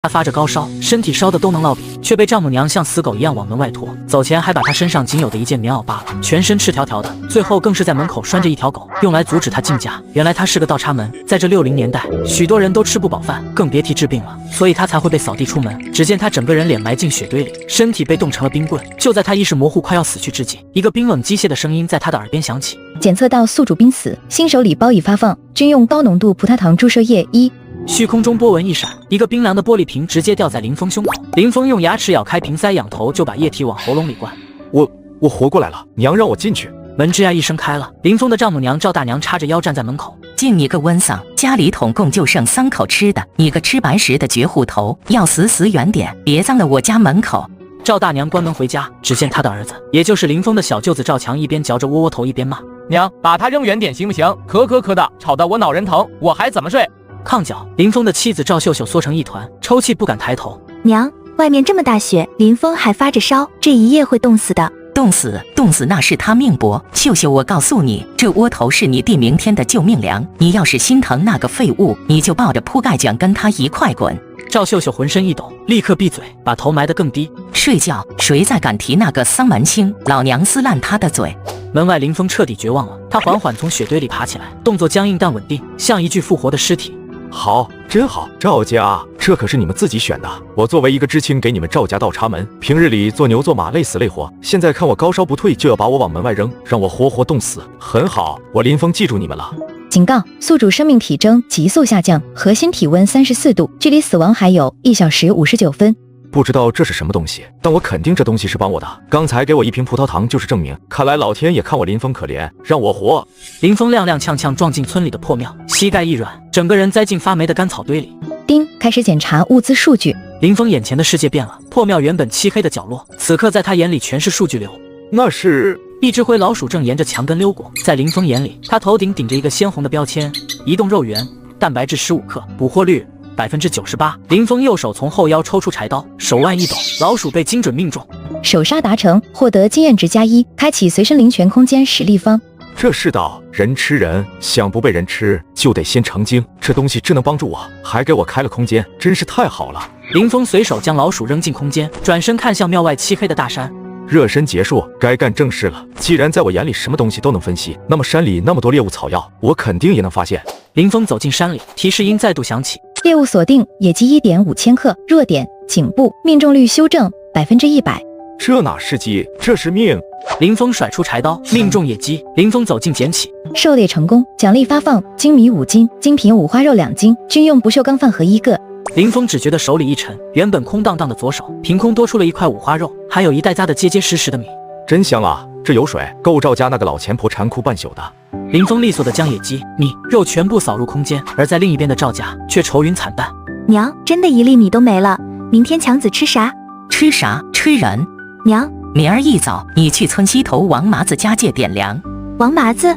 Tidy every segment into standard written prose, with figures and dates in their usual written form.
他发着高烧，身体烧得都能落笔，却被丈母娘像死狗一样往门外拖。走前还把他身上仅有的一件棉袄扒了，全身赤条条的。最后更是在门口拴着一条狗，用来阻止他进家。原来他是个倒插门，在这60年代，许多人都吃不饱饭，更别提治病了，所以他才会被扫地出门。只见他整个人脸埋进雪堆里，身体被冻成了冰棍。就在他意识模糊快要死去之际，一个冰冷机械的声音在他的耳边响起：检测到宿主濒死，新手礼包已发放，军用高浓度葡萄糖注射液1。虚空中波纹一闪，一个冰凉的玻璃瓶直接掉在林峰胸口。林峰用牙齿咬开瓶塞，仰头就把液体往喉咙里灌。我活过来了，娘让我进去。门吱呀一声开了，林峰的丈母娘赵大娘叉着腰站在门口。敬你个温桑，家里统共就剩3口吃的，你个吃白食的绝户头，要死远点，别脏了我家门口。赵大娘关门回家，只见她的儿子，也就是林峰的小舅子赵强，一边嚼着窝窝头一边骂：娘，把他扔远点行不行？咳的，吵得我脑仁疼，我还怎么睡？炕角，林峰的妻子赵秀秀缩成一团，抽泣不敢抬头。娘，外面这么大雪，林峰还发着烧，这一夜会冻死的。冻死那是他命薄。秀秀，我告诉你，这窝头是你弟明天的救命粮。你要是心疼那个废物，你就抱着铺盖卷跟他一块滚。赵秀秀浑身一抖，立刻闭嘴，把头埋得更低。睡觉，谁再敢提那个丧门星，老娘撕烂他的嘴。门外林峰彻底绝望了，他缓缓从雪堆里爬起来，动作僵硬但稳定，像一具复活的尸体。好，真好，赵家，这可是你们自己选的。我作为一个知青，给你们赵家倒插门，平日里做牛做马，累死累活，现在看我高烧不退，就要把我往门外扔，让我活活冻死。很好，我林峰记住你们了。警告：宿主生命体征急速下降，核心体温34度，距离死亡还有1小时59分。不知道这是什么东西，但我肯定这东西是帮我的。刚才给我一瓶葡萄糖就是证明，看来老天也看我林峰可怜，让我活。林峰踉踉跄跄撞进村里的破庙，膝盖一软，整个人栽进发霉的干草堆里。丁，开始检查物资数据。林峰眼前的世界变了，破庙原本漆黑的角落，此刻在他眼里全是数据流。那是一只灰老鼠正沿着墙根溜过，在林峰眼里，他头顶顶着一个鲜红的标签：移动肉源，蛋白质15克，捕获率98%。林峰右手从后腰抽出柴刀，手腕一抖，老鼠被精准命中，首杀达成，获得经验值+1，开启随身灵泉空间实立方。这世道，人吃人，想不被人吃，就得先成精。这东西真能帮助我，还给我开了空间，真是太好了。林峰随手将老鼠扔进空间，转身看向庙外漆黑的大山。热身结束，该干正事了。既然在我眼里什么东西都能分析，那么山里那么多猎物草药，我肯定也能发现。林峰走进山里，提示音再度响起：猎物锁定，野鸡1.5千克，弱点颈部，命中率修正100%。这哪是鸡，这是命。林峰甩出柴刀，命中野鸡。林峰走近捡起，狩猎成功，奖励发放：精米5斤，精品五花肉2斤，军用不锈钢饭盒1个。林峰只觉得手里一沉，原本空荡荡的左手凭空多出了一块五花肉，还有一袋扎得结结实实的米，真香啊！这油水够赵家那个老钱婆馋哭半宿的。林峰利索地将野鸡、米、肉全部扫入空间，而在另一边的赵家却愁云惨淡。娘，真的1粒米都没了，明天强子吃啥？吃啥？吃人。娘，明儿一早你去村西头王麻子家借点粮。王麻子，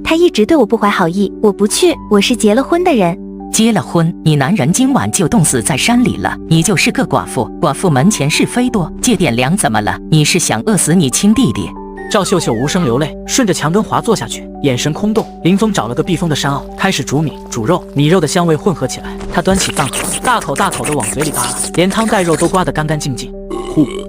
他一直对我不怀好意，我不去，我是结了婚的人。结了婚，你男人今晚就冻死在山里了，你就是个寡妇，寡妇门前是非多，借点粮怎么了？你是想饿死你亲弟弟？赵秀秀无声流泪，顺着墙根滑坐下去，眼神空洞。林峰找了个避风的山坳，开始煮米、煮肉，米肉的香味混合起来。他端起饭盒，大口大口地往嘴里扒拉，连汤带肉都刮得干干净净。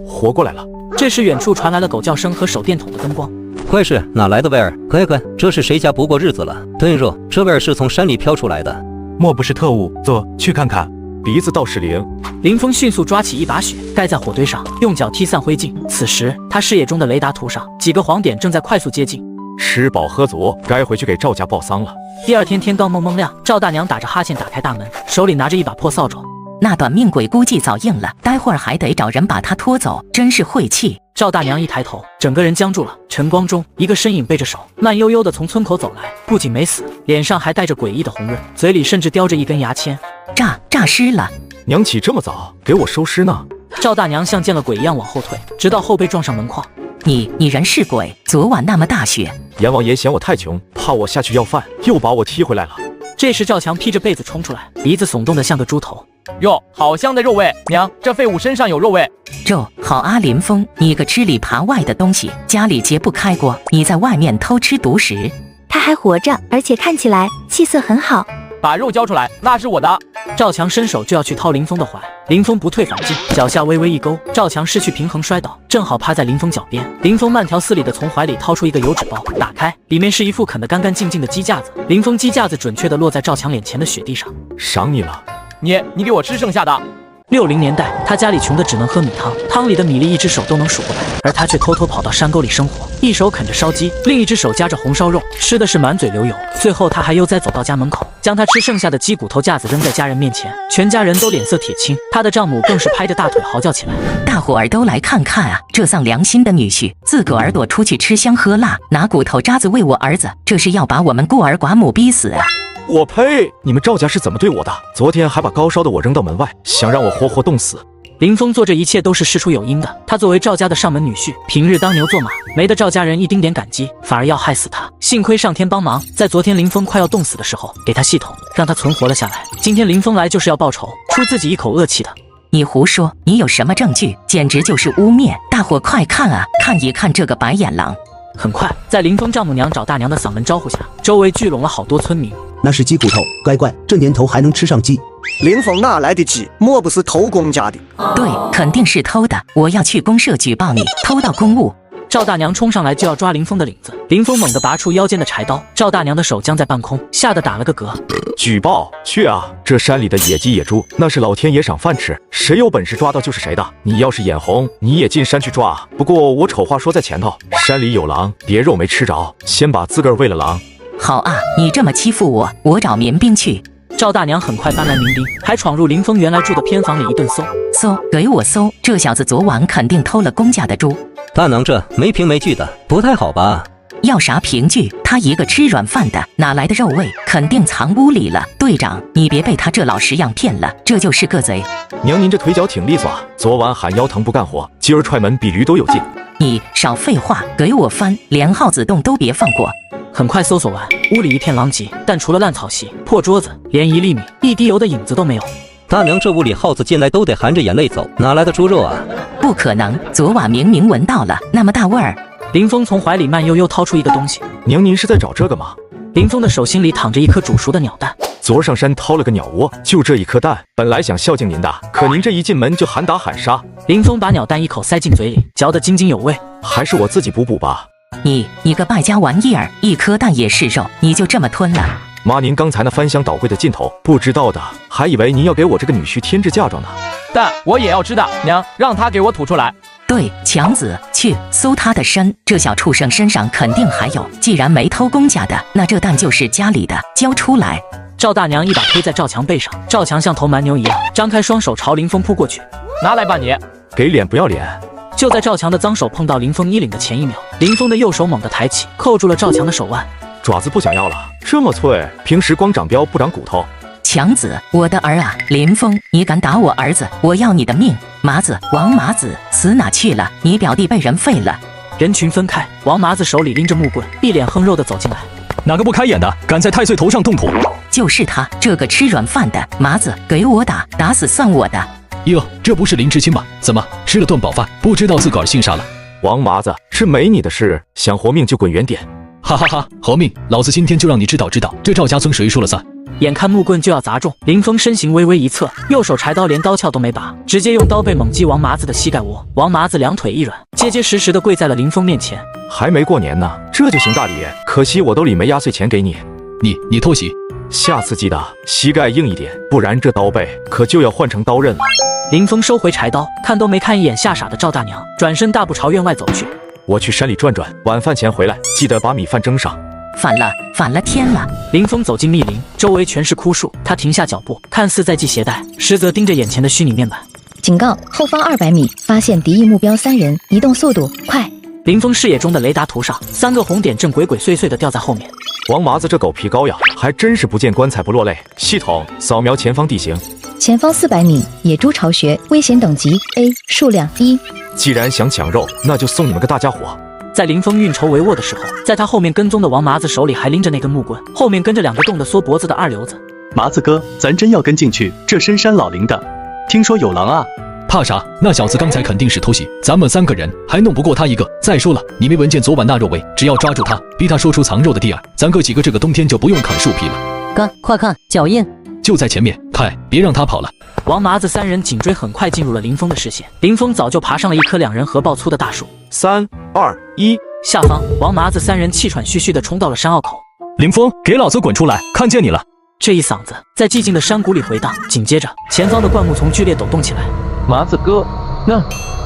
活过来了。这时远处传来了狗叫声和手电筒的灯光。怪事，哪来的味儿？快，这是谁家不过日子了？对肉，这味儿是从山里飘出来的。莫不是特务？走去看看。鼻子倒是灵。林峰迅速抓起一把雪，盖在火堆上，用脚踢散灰烬。此时他视野中的雷达图上，几个黄点正在快速接近。吃饱喝足，该回去给赵家报丧了。第二天天刚蒙亮，赵大娘打着哈欠打开大门，手里拿着一把破扫帚。那短命鬼估计早硬了，待会儿还得找人把他拖走，真是晦气。赵大娘一抬头，整个人僵住了。晨光中，一个身影背着手，慢悠悠地从村口走来，不仅没死，脸上还带着诡异的红润，嘴里甚至叼着一根牙签。诈尸了！娘起这么早，给我收尸呢？赵大娘像见了鬼一样往后退，直到后背撞上门框。你人是鬼？昨晚那么大雪，阎王爷嫌我太穷，怕我下去要饭，又把我踢回来了。这时赵强披着被子冲出来，鼻子耸动得像个猪头。哟，好香的肉味！娘，这废物身上有肉味。肉好啊，林峰，你个吃里扒外的东西，家里揭不开锅，你在外面偷吃独食。他还活着，而且看起来气色很好。把肉交出来，那是我的。赵强伸手就要去掏林峰的怀，林峰不退反进，脚下微微一勾，赵强失去平衡摔倒，正好趴在林峰脚边。林峰慢条斯理地从怀里掏出一个油纸包，打开，里面是一副啃得干干净净的鸡架子。林峰鸡架子准确地落在赵强脸前的雪地上。赏你了，你给我吃剩下的。60年代，他家里穷得只能喝米汤，汤里的米粒一只手都能数过来，而他却偷偷跑到山沟里生活，一手啃着烧鸡，另一只手夹着红烧肉，吃的是满嘴流油。最后他还悠哉走到家门口，将他吃剩下的鸡骨头架子扔在家人面前，全家人都脸色铁青，他的丈母更是拍着大腿嚎叫起来：大伙儿都来看看啊！这丧良心的女婿，自个儿躲出去吃香喝辣，拿骨头渣子喂我儿子，这是要把我们孤儿寡母逼死啊！我呸！你们赵家是怎么对我的？昨天还把高烧的我扔到门外，想让我活活冻死。林峰做这一切都是事出有因的，他作为赵家的上门女婿，平日当牛做马，没得赵家人一丁点感激，反而要害死他。幸亏上天帮忙，在昨天林峰快要冻死的时候，给他系统，让他存活了下来。今天林峰来就是要报仇，出自己一口恶气的。你胡说，你有什么证据？简直就是污蔑！大伙快看啊，看一看这个白眼狼！很快，在林峰丈母娘找大娘的嗓门招呼下，周围聚拢了好多村民。那是鸡骨头，乖乖，这年头还能吃上鸡？林峰哪来的鸡？莫不是偷公家的？对，肯定是偷的！我要去公社举报你，偷盗公物！赵大娘冲上来就要抓林峰的领子，林峰猛地拔出腰间的柴刀，赵大娘的手僵在半空，吓得打了个嗝。举报去啊！这山里的野鸡野猪，那是老天爷赏饭吃，谁有本事抓到就是谁的。你要是眼红，你也进山去抓。不过我丑话说在前头，山里有狼，别肉没吃着，先把自个儿喂了狼。好啊，你这么欺负我，我找民兵去。赵大娘很快搬来民兵，还闯入林峰原来住的偏房里一顿搜，给我搜！这小子昨晚肯定偷了公家的猪。大娘这没凭没据的，不太好吧？要啥凭据？他一个吃软饭的，哪来的肉味？肯定藏屋里了。队长，你别被他这老实样骗了，这就是个贼。娘，您这腿脚挺利索啊，昨晚喊腰疼不干活，今儿踹门比驴都有劲。你少废话，给我翻，连耗子洞都别放过。很快搜索完，屋里一片狼藉，但除了烂草席、破桌子，连一粒米、一滴油的影子都没有。大娘，这屋里耗子进来都得含着眼泪走，哪来的猪肉啊？不可能，昨晚明明闻到了那么大味儿。林峰从怀里慢悠悠掏出一个东西。娘，您是在找这个吗？林峰的手心里躺着一颗煮熟的鸟蛋。昨儿上山掏了个鸟窝，就这一颗蛋，本来想孝敬您的，可您这一进门就喊打喊杀。林峰把鸟蛋一口塞进嘴里，嚼得津津有味。还是我自己补补吧。你个败家玩意儿，一颗蛋也是肉，你就这么吞了？妈，您刚才那翻箱倒柜的劲头，不知道的还以为您要给我这个女婿添置嫁妆呢。蛋我也要吃的，娘，让他给我吐出来。对，强子，去搜他的身，这小畜生身上肯定还有。既然没偷公家的，那这蛋就是家里的，交出来！赵大娘一把推在赵强背上，赵强像头蛮牛一样，张开双手朝林峰扑过去。拿来吧你！给脸不要脸！就在赵强的脏手碰到林峰衣领的前一秒，林峰的右手猛地抬起，扣住了赵强的手腕。爪子不想要了，这么脆，平时光长膘不长骨头。强子，我的儿啊，林峰，你敢打我儿子，我要你的命！麻子，王麻子，死哪去了？你表弟被人废了。人群分开，王麻子手里拎着木棍，一脸横肉的走进来。哪个不开眼的，敢在太岁头上动土？就是他，这个吃软饭的。麻子，给我打，打死算我的。哟，这不是林知青吧？怎么吃了顿饱饭，不知道自个儿姓啥了？王麻子，是没你的事，想活命就滚远点！哈哈哈，活命，老子今天就让你知道知道，这赵家村谁说了算！眼看木棍就要砸中，林峰身形微微一侧，右手柴刀连刀鞘都没拔，直接用刀背猛击王麻子的膝盖窝。王麻子两腿一软，结结实实的跪在了林峰面前。还没过年呢，这就行大礼？可惜我兜里没压岁钱给你。你偷袭，下次记得膝盖硬一点，不然这刀背可就要换成刀刃了。林峰收回柴刀，看都没看一眼吓傻的赵大娘，转身大步朝院外走去。我去山里转转，晚饭前回来，记得把米饭蒸上。反了天了！林峰走进密林，周围全是枯树，他停下脚步，看似在系鞋带，实则盯着眼前的虚拟面板。警告：后方200米发现敌意目标3人，移动速度快。林峰视野中的雷达图上，3个红点正鬼鬼祟祟地掉在后面。王麻子这狗皮膏药，还真是不见棺材不落泪。系统扫描前方地形，前方400米，野猪巢穴，危险等级 A， 数量1。既然想抢肉，那就送你们个大家伙。在林峰运筹帷幄的时候，在他后面跟踪的王麻子手里还拎着那根木棍，后面跟着2个冻得缩脖子的二流子。麻子哥，咱真要跟进去？这深山老林的，听说有狼啊！怕啥？那小子刚才肯定是偷袭，咱们3个人还弄不过他一个。再说了，你没闻见昨晚那肉味？只要抓住他，逼他说出藏肉的地儿，咱哥几个这个冬天就不用啃树皮了。哥，快看脚印，就在前面，快别让他跑了。王麻子三人紧追，很快进入了林峰的视线。林峰早就爬上了一棵2人合抱粗的大树。3、2、1，下方，王麻子三人气喘吁吁地冲到了山坳口。林峰，给老子滚出来！看见你了！这一嗓子在寂静的山谷里回荡。紧接着，前方的灌木丛剧烈抖动起来。麻子哥，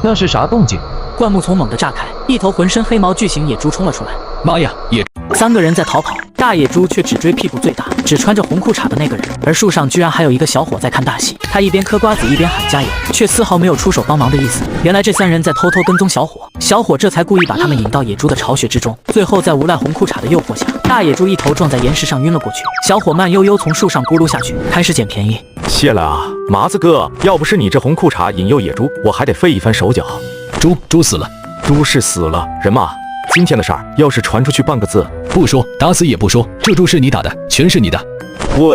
那是啥动静？灌木丛猛地炸开，一头浑身黑毛巨型野猪冲了出来。妈呀，野！3个人在逃跑，大野猪却只追屁股最大、只穿着红裤衩的那个人。而树上居然还有一个小伙在看大戏，他一边嗑瓜子一边喊加油，却丝毫没有出手帮忙的意思。原来这3人在偷偷跟踪小伙，小伙这才故意把他们引到野猪的巢穴之中。最后在无赖红裤衩的诱惑下，大野猪一头撞在岩石上晕了过去。小伙慢悠悠从树上咕噜下去，开始捡便宜。谢了啊，麻子哥，要不是你这红裤衩引诱野猪，我还得费一番手脚。猪死了，猪是死了，人嘛。今天的事儿要是传出去半个字，不说，打死也不说。这猪是你打的，全是你的。我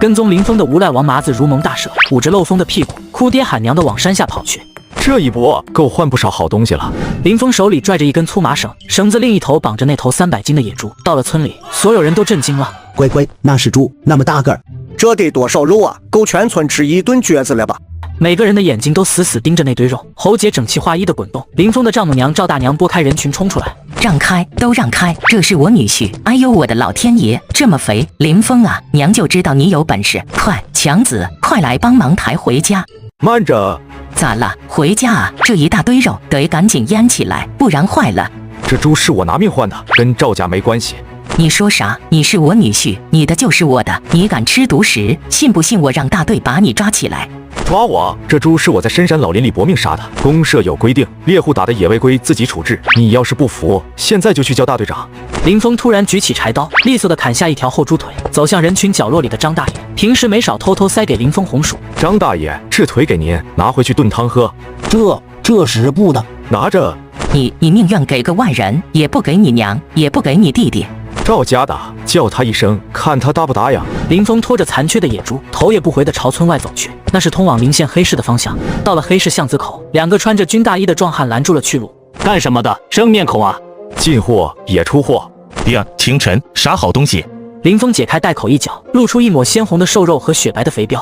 跟踪林峰的无赖王麻子如蒙大赦，捂着漏风的屁股，哭爹喊娘的往山下跑去。这一波够换不少好东西了。林峰手里拽着一根粗麻绳，绳子另一头绑着那头300斤的野猪。到了村里，所有人都震惊了。乖乖，那是猪，那么大个儿，这得多少肉啊？够全村吃一顿橛子了吧？每个人的眼睛都死死盯着那堆肉，喉结整齐划一的滚动。林峰的丈母娘赵大娘拨开人群冲出来，让开，都让开，这是我女婿。哎呦我的老天爷，这么肥！林峰啊，娘就知道你有本事，快，强子，快来帮忙抬回家。慢着，咋了？回家啊？这一大堆肉得赶紧腌起来，不然坏了。这猪是我拿命换的，跟赵家没关系。你说啥？你是我女婿，你的就是我的。你敢吃独食，信不信我让大队把你抓起来？抓我？这猪是我在深山老林里搏命杀的，公社有规定，猎户打的野味归自己处置。你要是不服，现在就去叫大队长。林峰突然举起柴刀，利索地砍下一条后猪腿，走向人群角落里的张大爷。平时没少偷偷塞给林峰红薯。张大爷，这腿给您，拿回去炖汤喝。这是不的，拿着。你宁愿给个外人，也不给你娘，也不给你弟弟。赵家的，叫他一声，看他答不答呀。林峰拖着残缺的野猪，头也不回地朝村外走去，那是通往临县黑市的方向。到了黑市巷子口，2个穿着军大衣的壮汉拦住了去路。干什么的？生面孔啊！进货也出货。呀，清晨啥好东西？林峰解开袋口一角，露出一抹鲜红的瘦肉和雪白的肥膘。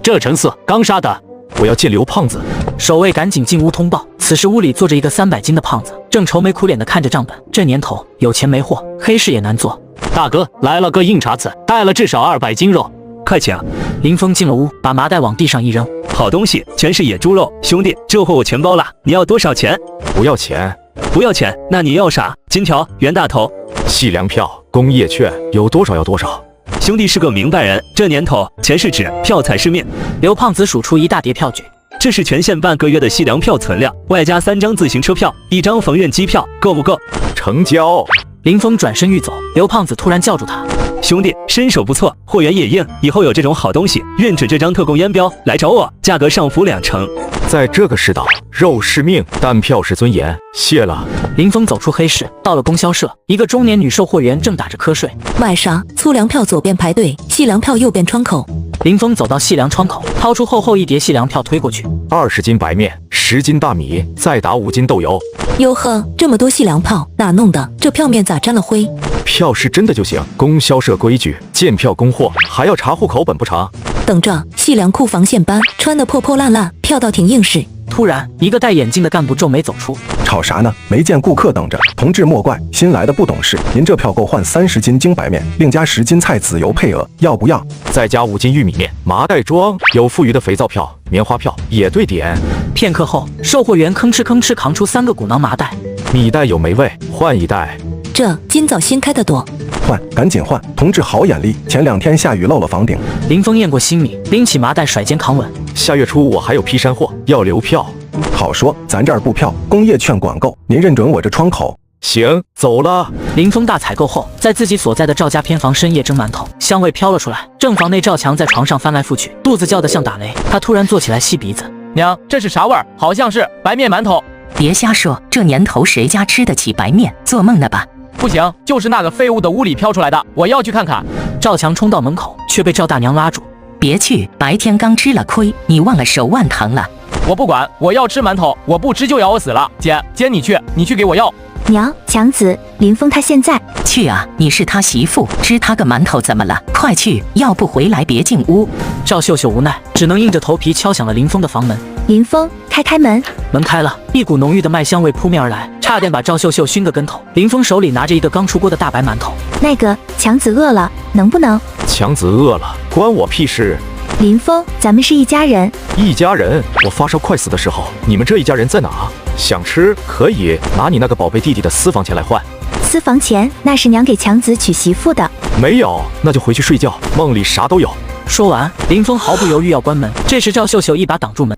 这陈四刚杀的。我要见刘胖子。守卫赶紧进屋通报，此时屋里坐着一个300斤的胖子，正愁眉苦脸地看着账本。这年头有钱没货，黑市也难做。大哥，来了个硬茬子，带了至少200斤肉，快抢！林峰进了屋，把麻袋往地上一扔。好东西，全是野猪肉，兄弟，这货我全包了，你要多少钱？不要钱。不要钱？那你要啥？金条、袁大头、细粮票、工业券，有多少要多少。兄弟是个明白人，这年头钱是纸，票才是命。刘胖子数出一大叠票据，这是全县半个月的细粮票存量，外加3张自行车票，1张冯院机票，够不够？成交。林峰转身欲走，刘胖子突然叫住他：兄弟，身手不错，货源也硬，以后有这种好东西，认准这张特供烟标来找我，价格上浮2成。在这个世道，肉是命，但票是尊严。谢了。林峰走出黑市，到了供销社，一个中年女售货员正打着瞌睡。晚上粗粮票左边排队，细粮票右边窗口。林峰走到细粮窗口，掏出厚厚一叠细粮票推过去：20斤白面，10斤大米，再打5斤豆油。哟呵，这么多细粮票哪弄的？这票面咋沾了灰？票是真的就行，供销社规矩，见票供货，还要查户口本不成？等着，细粮库防线班，穿得破破烂烂，票倒挺硬实。突然，一个戴眼镜的干部皱眉走出：吵啥呢？没见顾客等着。同志莫怪，新来的不懂事。您这票够换30斤精白面，另加10斤菜籽油配额，要不要？再加5斤玉米面，麻袋装。有富余的肥皂票、棉花票也对点。片刻后，售货员吭哧吭哧扛出3个鼓囊麻袋。米袋有霉味，换一袋。这今早新开的多。换，赶紧换！同志好眼力，前2天下雨漏了房顶。林峰验过新米，拎起麻袋甩肩扛稳。下月初我还有批山货，要留票。好说，咱这儿不票，工业券管够，您认准我这窗口。行，走了。林峰大采购后，在自己所在的赵家偏房深夜蒸馒头，香味飘了出来。正房内赵强在床上翻来覆去，肚子叫得像打雷。他突然坐起来吸鼻子：娘，这是啥味儿？好像是白面馒头。别瞎说，这年头谁家吃得起白面？做梦呢吧？不行，就是那个废物的屋里飘出来的，我要去看看。赵强冲到门口，却被赵大娘拉住：别去，白天刚吃了亏，你忘了手腕疼了。我不管，我要吃馒头，我不吃就要我死了。姐，你去给我要。娘，强子，林峰他现在去啊！你是他媳妇，吃他个馒头怎么了？快去，要不回来别进屋。赵秀秀无奈，只能硬着头皮敲响了林峰的房门。林峰，开门。门开了，一股浓郁的麦香味扑面而来，差点把赵秀秀熏个跟头。林峰手里拿着一个刚出锅的大白馒头。那个，强子饿了，能不能？强子饿了，关我屁事。林峰，咱们是一家人。一家人？我发烧快死的时候，你们这一家人在哪？想吃可以拿你那个宝贝弟弟的私房钱来换。私房钱那是娘给强子娶媳妇的。没有，那就回去睡觉，梦里啥都有。说完，林峰毫不犹豫要关门，这时赵秀秀一把挡住门。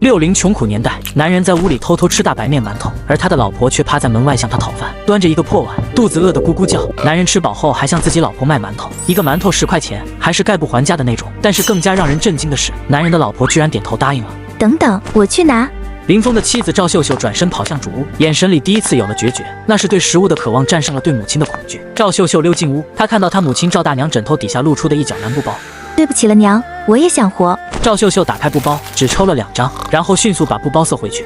60穷苦年代，男人在屋里偷偷吃大白面馒头，而他的老婆却趴在门外向他讨饭，端着一个破碗，肚子饿得咕咕叫。男人吃饱后还向自己老婆卖馒头，一个馒头10块钱，还是概不还价的那种。但是更加让人震惊的是，男人的老婆居然点头答应了。等等，我去拿。林峰的妻子赵秀秀转身跑向主屋，眼神里第一次有了决绝，那是对食物的渴望战胜了对母亲的恐惧。赵秀秀溜进屋，她看到她母亲赵大娘枕头底下露出的一角蓝布包。对不起了娘，我也想活。赵秀秀打开布包，只抽了2张，然后迅速把布包塞回去。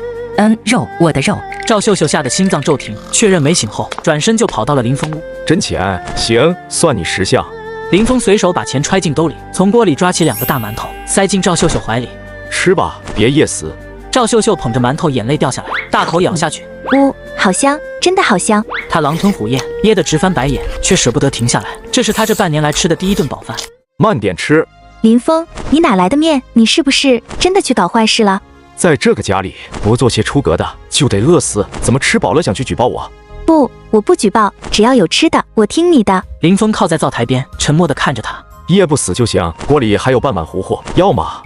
肉，我的肉。赵秀秀吓得心脏骤停，确认没醒后，转身就跑到了林峰屋。真钱，行，算你识相。林峰随手把钱揣进兜里，从锅里抓起2个大馒头，塞进赵秀秀怀里。吃吧，别噎死。赵秀秀捧着馒头，眼泪掉下来，大口咬下去。好香，真的好香。她狼吞虎咽，噎得直翻白眼，却舍不得停下来。这是她这半年来吃的第1顿饱饭。慢点吃。林峰，你哪来的面？你是不是真的去搞坏事了？在这个家里，不做些出格的就得饿死。怎么吃饱了想去举报我？不，我不举报，只要有吃的，我听你的。林峰靠在灶台边，沉默地看着他。噎不死就行，锅里还有半碗糊糊，要吗？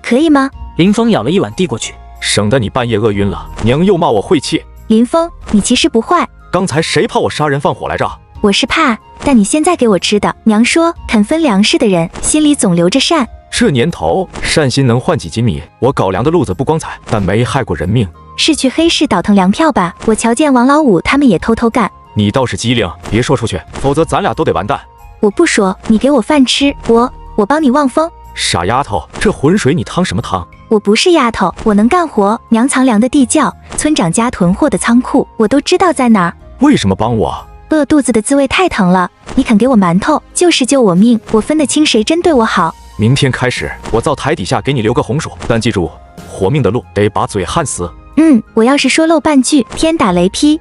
可以吗？林峰舀了一碗递过去，省得你半夜饿晕了，娘又骂我晦气。林峰，你其实不坏。刚才谁怕我杀人放火来着？我是怕，但你现在给我吃的，娘说肯分粮食的人心里总留着善。这年头，善心能换几斤米？我搞粮的路子不光彩，但没害过人命。是去黑市倒腾粮票吧？我瞧见王老五他们也偷偷干。你倒是机灵，别说出去，否则咱俩都得完蛋。我不说，你给我饭吃，我帮你望风。傻丫头，这浑水你趟什么汤？我不是丫头，我能干活。娘藏粮的地窖，村长家囤货的仓库，我都知道在哪儿。为什么帮我？饿肚子的滋味太疼了，你肯给我馒头，就是救我命。我分得清谁真对我好。明天开始，我灶台底下给你留个红薯，但记住，活命的路得把嘴焊死。我要是说漏半句，天打雷劈。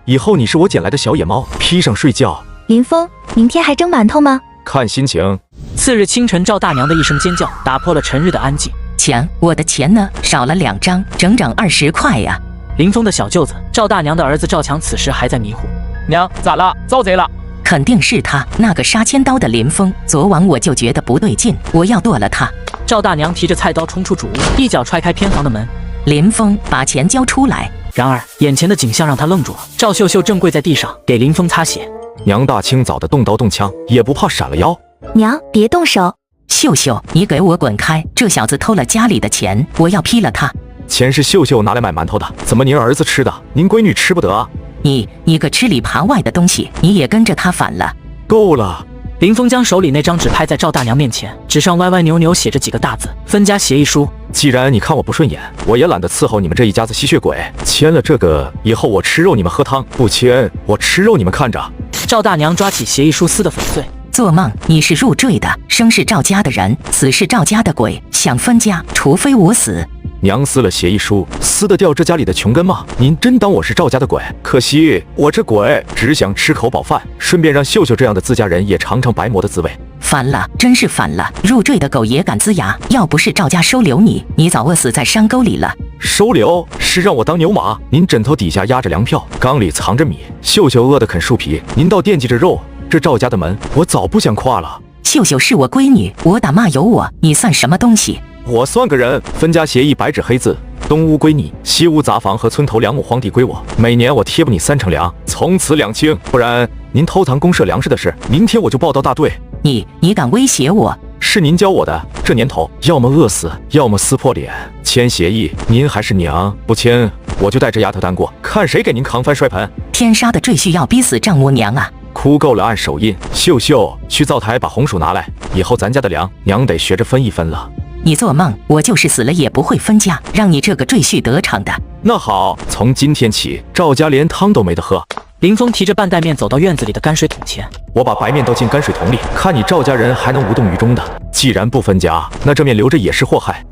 以后你是我捡来的小野猫，披上睡觉。林峰，明天还蒸馒头吗？看心情。次日清晨，赵大娘的一声尖叫打破了陈日的安静。钱，我的钱呢？少了2张，整整20块呀！林峰的小舅子赵大娘的儿子赵强此时还在迷糊。娘，咋了？遭贼了？肯定是他，那个杀千刀的林峰。昨晚我就觉得不对劲，我要剁了他。赵大娘提着菜刀冲出主屋，一脚踹开偏房的门。林峰，把钱交出来！然而眼前的景象让他愣住了。赵秀秀正跪在地上给林峰擦血。娘大清早的动刀动枪，也不怕闪了腰。娘，别动手！秀秀，你给我滚开！这小子偷了家里的钱，我要劈了他！钱是秀秀拿来买馒头的，怎么您儿子吃的，您闺女吃不得啊？你个吃里扒外的东西，你也跟着他反了！够了！林峰将手里那张纸拍在赵大娘面前，纸上歪歪扭扭写着几个大字：分家协议书。既然你看我不顺眼，我也懒得伺候你们这一家子吸血鬼。签了这个，以后我吃肉你们喝汤；不签，我吃肉你们看着。赵大娘抓起协议书撕得粉碎。做梦！你是入赘的，生是赵家的人，死是赵家的鬼，想分家，除非我死。娘撕了协议书，撕得掉这家里的穷根吗？您真当我是赵家的鬼？可惜我这鬼只想吃口饱饭，顺便让秀秀这样的自家人也尝尝白馍的滋味。烦了，真是烦了！入赘的狗也敢呲牙，要不是赵家收留你，你早饿死在山沟里了。收留是让我当牛马？您枕头底下压着粮票，缸里藏着米，秀秀饿得啃树皮，您倒惦记着肉。这赵家的门，我早不想跨了。秀秀是我闺女，我打骂有我，你算什么东西？我算个人！分家协议白纸黑字，东屋归你，西屋杂房和村头2亩荒地归我，每年我贴补你3成粮，从此两清。不然您偷藏公社粮食的事，明天我就报到大队。你敢威胁我？是您教我的。这年头，要么饿死，要么撕破脸。签协议，您还是娘；不签，我就带着丫头单过，看谁给您扛翻摔盆。天杀的赘婿要逼死丈母娘啊！哭够了按手印。秀秀，去灶台把红薯拿来，以后咱家的粮，娘得学着分一分了。你做梦，我就是死了也不会分家，让你这个赘婿得逞的。那好，从今天起，赵家连汤都没得喝。林峰提着半袋面走到院子里的泔水桶前，我把白面倒进泔水桶里，看你赵家人还能无动于衷的。既然不分家，那这面留着也是祸害。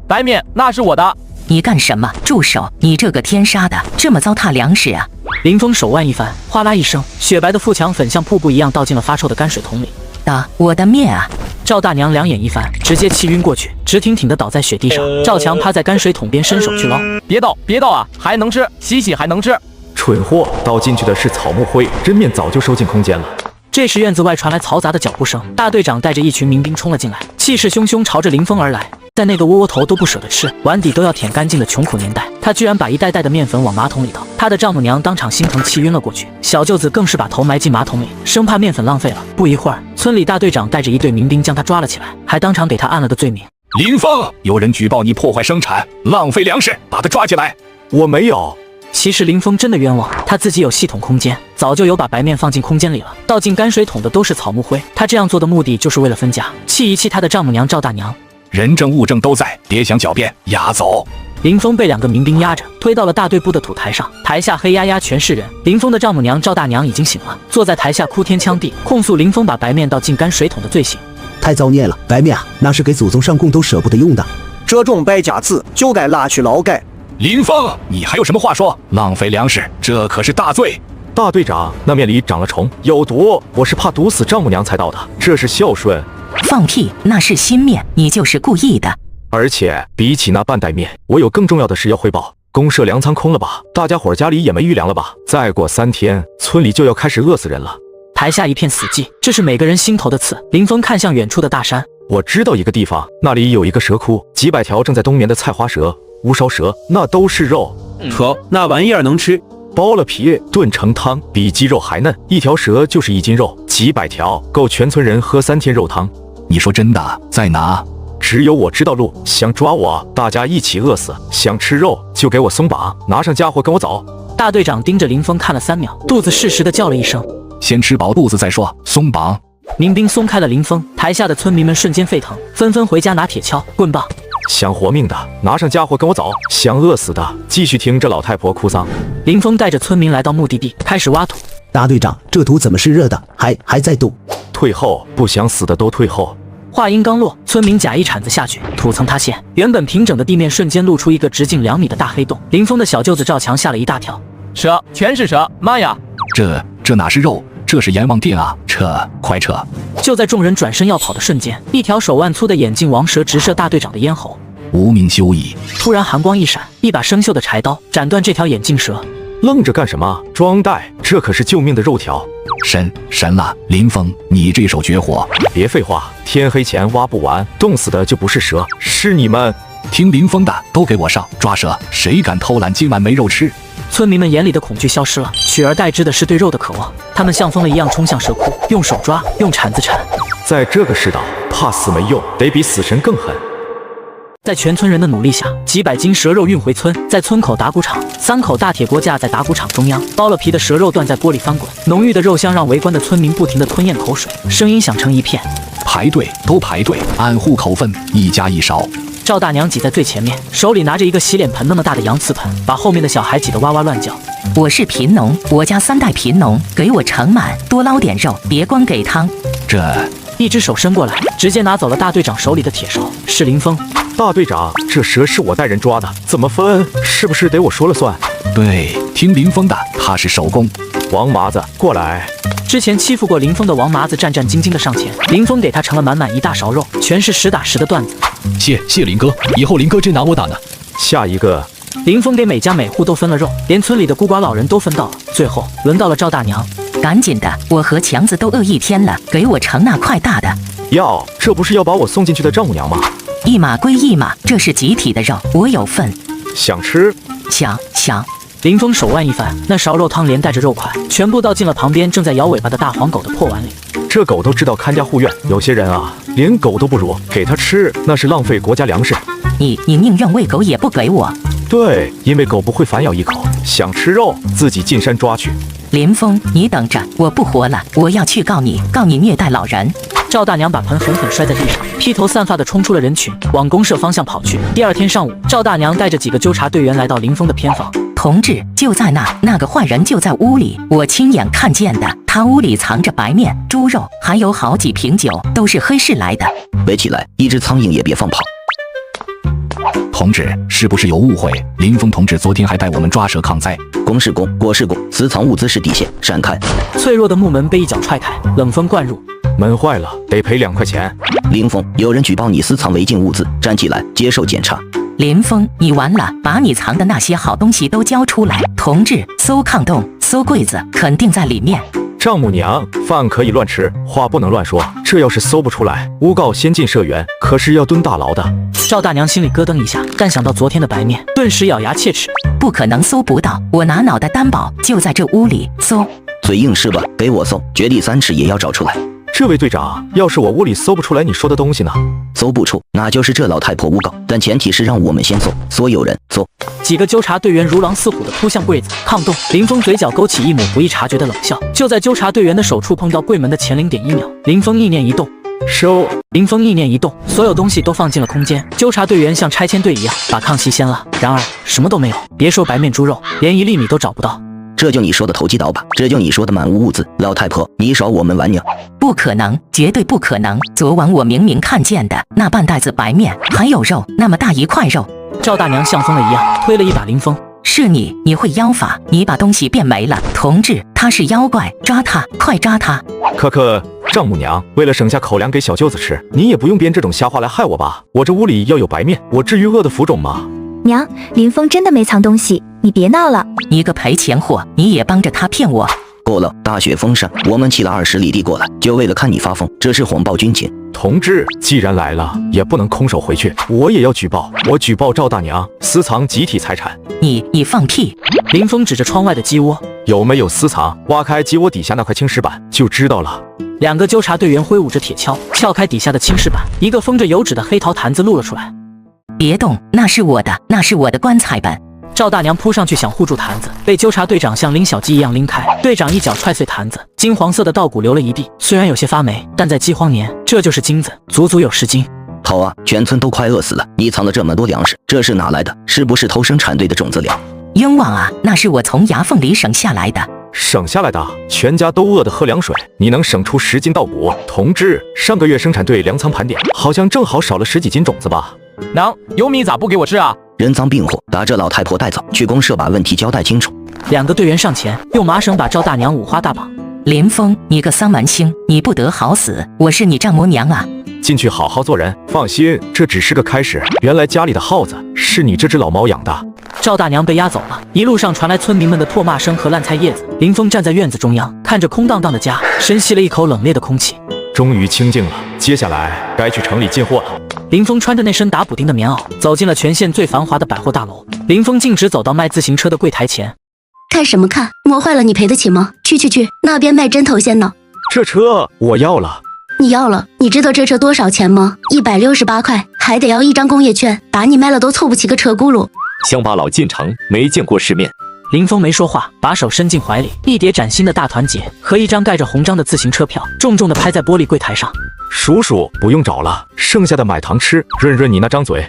白面那是我的。你干什么？住手！你这个天杀的，这么糟蹋粮食啊！林峰手腕一翻，哗啦一声，雪白的腹腔粉像瀑布一样倒进了发臭的泔水桶里。我的面啊！赵大娘两眼一翻，直接气晕过去，直挺挺地倒在雪地上。赵强趴在泔水桶边伸手去捞，别倒啊，还能吃，洗还能吃。蠢货，倒进去的是草木灰，真面早就收进空间了。这时院子外传来嘈杂的脚步声，大队长带着一群民兵冲了进来，气势汹汹朝着林峰而来。在那个窝窝头都不舍得吃，碗底都要舔干净的穷苦年代，他居然把一袋袋的面粉往马桶里倒，他的丈母娘当场心疼气晕了过去，小舅子更是把头埋进马桶里，生怕面粉浪费了。不一会儿，村里大队长带着一队民兵将他抓了起来，还当场给他按了个罪名。林峰，有人举报你破坏生产，浪费粮食，把他抓起来。我没有。其实林峰真的冤枉，他自己有系统空间，早就有把白面放进空间里了，倒进泔水桶的都是草木灰。他这样做的目的就是为了分家，气一气他的丈母娘赵大娘。人证物证都在，别想狡辩，押走。林峰被2个民兵压着，推到了大队部的土台上，台下黑压压全是人。林峰的丈母娘赵大娘已经醒了，坐在台下哭天抢地，控诉林峰把白面倒进泔水桶的罪行。太造孽了，白面啊，那是给祖宗上供都舍不得用的，这种败家子就该拉去劳改。林峰，你还有什么话说？浪费粮食，这可是大罪。大队长，那面里长了虫，有毒，我是怕毒死丈母娘才倒的，这是孝顺。放屁，那是新面，你就是故意的。而且比起那半袋面，我有更重要的事要汇报。公社粮仓空了吧？大家伙家里也没余粮了吧？再过3天，村里就要开始饿死人了。台下一片死寂，这是每个人心头的刺。林峰看向远处的大山，我知道一个地方，那里有一个蛇窟，几百条正在冬眠的菜花蛇、乌梢蛇，那都是肉。呵，那玩意儿能吃？剥了皮炖成汤，比鸡肉还嫩。一条蛇就是1斤肉，几百条够全村人喝3天肉汤。你说真的？在哪？只有我知道路，想抓我，大家一起饿死；想吃肉，就给我松绑，拿上家伙跟我走。大队长盯着林峰看了3秒，肚子适时的叫了一声：“先吃饱肚子再说，松绑。”民兵松开了林峰，台下的村民们瞬间沸腾，纷纷回家拿铁锹、棍棒。想活命的，拿上家伙跟我走；想饿死的，继续听着老太婆哭丧。林峰带着村民来到目的地，开始挖土。大队长，这土怎么是热的？还在动？退后，不想死的都退后。话音刚落，村民夹一铲子下去，土层塌陷，原本平整的地面瞬间露出一个直径2米的大黑洞。林峰的小舅子赵强吓了一大跳，蛇，全是蛇，妈呀！这哪是肉，这是阎王殿啊！快撤！就在众人转身要跑的瞬间，一条手腕粗的眼镜王蛇直射大队长的咽喉。无名休矣！突然寒光一闪，一把生锈的柴刀斩断这条眼镜蛇。愣着干什么？装袋，这可是救命的肉条。神了，林峰，你这手绝活！别废话，天黑前挖不完，冻死的就不是蛇，是你们。听林峰的，都给我上！抓蛇，谁敢偷懒，今晚没肉吃！村民们眼里的恐惧消失了，取而代之的是对肉的渴望。他们像疯了一样冲向蛇窟，用手抓，用铲子铲。在这个世道，怕死没用，得比死神更狠。在全村人的努力下，几百斤蛇肉运回村，在村口打谷场，3口大铁锅架在打谷场中央，剥了皮的蛇肉段在锅里翻滚，浓郁的肉香让围观的村民不停地吞咽口水，声音响成一片。排队，都排队，按户口分，一家一勺。赵大娘挤在最前面，手里拿着一个洗脸盆那么大的洋瓷盆，把后面的小孩挤得哇哇乱叫。我是贫农，我家3代贫农，给我盛满，多捞点肉，别光给汤。一只手伸过来，直接拿走了大队长手里的铁勺。是林峰。大队长，这蛇是我带人抓的，怎么分？是不是得我说了算？对，听林峰的，他是手工。王麻子，过来。之前欺负过林峰的王麻子战战兢兢地上前，林峰给他盛了满满一大勺肉，全是实打实的段子。谢林哥，以后林哥真拿我打呢。下一个。林峰给每家每户都分了肉，连村里的孤寡老人都分到了。最后轮到了赵大娘。赶紧的，我和强子都饿1天了，给我盛那块大的。这不是要把我送进去的丈母娘吗？一码归一码，这是集体的肉，我有份。想吃？抢！林峰手腕一翻，那勺肉汤连带着肉块全部倒进了旁边正在摇尾巴的大黄狗的破碗里。这狗都知道看家护院，有些人啊，连狗都不如，给它吃那是浪费国家粮食。你宁愿喂狗也不给我？对，因为狗不会反咬一口，想吃肉自己进山抓去。林峰，你等着，我不活了，我要去告你，告你虐待老人。赵大娘把盆狠狠摔在地上，披头散发地冲出了人群，往公社方向跑去。第二天上午，赵大娘带着几个纠察队员来到林峰的偏房。同志，就在那个坏人就在屋里，我亲眼看见的。他屋里藏着白面、猪肉，还有好几瓶酒，都是黑市来的。围起来，一只苍蝇也别放跑。同志，是不是有误会？林峰同志昨天还带我们抓蛇抗灾。公是公，国是国，私藏物资是底线，闪开！脆弱的木门被一脚踹开，冷风灌入。门坏了，得赔2块钱。林峰，有人举报你私藏违禁物资，站起来接受检查。林峰，你完了，把你藏的那些好东西都交出来。同志，搜炕洞，搜柜子，肯定在里面。丈母娘，饭可以乱吃，话不能乱说。这要是搜不出来，诬告先进社员，可是要蹲大牢的。赵大娘心里咯噔一下，但想到昨天的白面，顿时咬牙切齿。不可能搜不到，我拿脑袋担保，就在这屋里搜。嘴硬是吧？给我搜，掘地3尺也要找出来。这位队长，要是我屋里搜不出来你说的东西呢？搜不出，那就是这老太婆诬告，但前提是让我们先搜，所有人搜。几个纠察队员如狼似虎地扑向柜子、炕洞。林峰嘴角勾起一抹不易察觉的冷笑。就在纠察队员的手触碰到柜门的前0.1秒，林峰意念一动，收。林峰意念一动，所有东西都放进了空间。纠察队员像拆迁队一样把炕席掀了，然而什么都没有，别说白面猪肉，连1粒米都找不到。这就你说的投机倒把，这就你说的满屋物资。老太婆，你耍我们玩呢？不可能，绝对不可能！昨晚我明明看见的，那半袋子白面还有肉，那么大一块肉。赵大娘像疯了一样推了一把林峰。是你会妖法，你把东西变没了。同志，他是妖怪，抓他，快抓他！可，丈母娘，为了省下口粮给小舅子吃，你也不用编这种瞎话来害我吧？我这屋里要有白面，我至于饿得浮肿吗？娘，林峰真的没藏东西，你别闹了。你个赔钱货，你也帮着他骗我。过了，大雪封山，我们骑了20里地过来，就为了看你发疯，这是谎报军情。同志，既然来了，也不能空手回去，我也要举报。我举报赵大娘私藏集体财产。你放屁！林峰指着窗外的鸡窝，有没有私藏？挖开鸡窝底下那块青石板就知道了。2个纠察队员挥舞着铁锹，撬开底下的青石板，一个封着油纸的黑陶坛子露了出来。别动，那是我的棺材本。赵大娘扑上去想护住坛子，被纠察队长像拎小鸡一样拎开。队长一脚踹碎坛子，金黄色的稻谷流了一地，虽然有些发霉，但在饥荒年，这就是金子，足足有10斤。好啊，全村都快饿死了，你藏了这么多粮食，这是哪来的？是不是偷生产队的种子粮？冤枉啊，那是我从牙缝里省下来的。省下来的，全家都饿得喝凉水，你能省出10斤稻谷？同志，上个月生产队粮仓盘点，好像正好少了10几斤种子吧？娘，有米咋不给我吃啊？人赃并获，把这老太婆带走，去公社把问题交代清楚。2个队员上前，用麻绳把赵大娘五花大绑。林峰，你个丧门星，你不得好死！我是你丈母娘啊！进去好好做人，放心，这只是个开始。原来家里的耗子是你这只老猫养的。赵大娘被押走了，一路上传来村民们的唾骂声和烂菜叶子。林峰站在院子中央，看着空荡荡的家，深吸了一口冷冽的空气。终于清静了，接下来该去城里进货了。林峰穿着那身打补丁的棉袄，走进了全县最繁华的百货大楼。林峰径直走到卖自行车的柜台前。看什么看？磨坏了你赔得起吗？去，那边卖针头线呢。这车我要了。你要了？你知道这车多少钱吗？168块，还得要1张工业券，把你卖了都凑不齐个车轱辘。乡巴佬进城没见过世面。林峰没说话，把手伸进怀里，一叠崭新的大团结和一张盖着红章的自行车票，重重地拍在玻璃柜台上。叔叔不用找了，剩下的买糖吃，润润你那张嘴。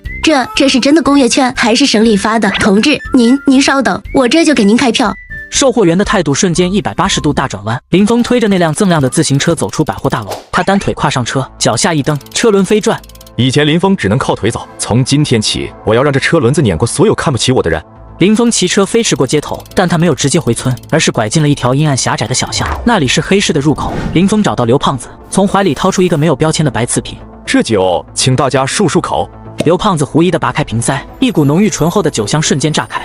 这是真的工业券还是省里发的？同志，您稍等，我这就给您开票。售货员的态度瞬间180度大转弯。林峰推着那辆锃亮的自行车走出百货大楼，他单腿跨上车，脚下一蹬，车轮飞转。以前林峰只能靠腿走，从今天起，我要让这车轮子碾过所有看不起我的人。林峰骑车飞驰过街头，但他没有直接回村，而是拐进了一条阴暗狭窄的小巷，那里是黑市的入口。林峰找到刘胖子，从怀里掏出一个没有标签的白瓷瓶。这酒，请大家漱漱口。刘胖子狐疑地拔开瓶塞，一股浓郁醇厚的酒香瞬间炸开。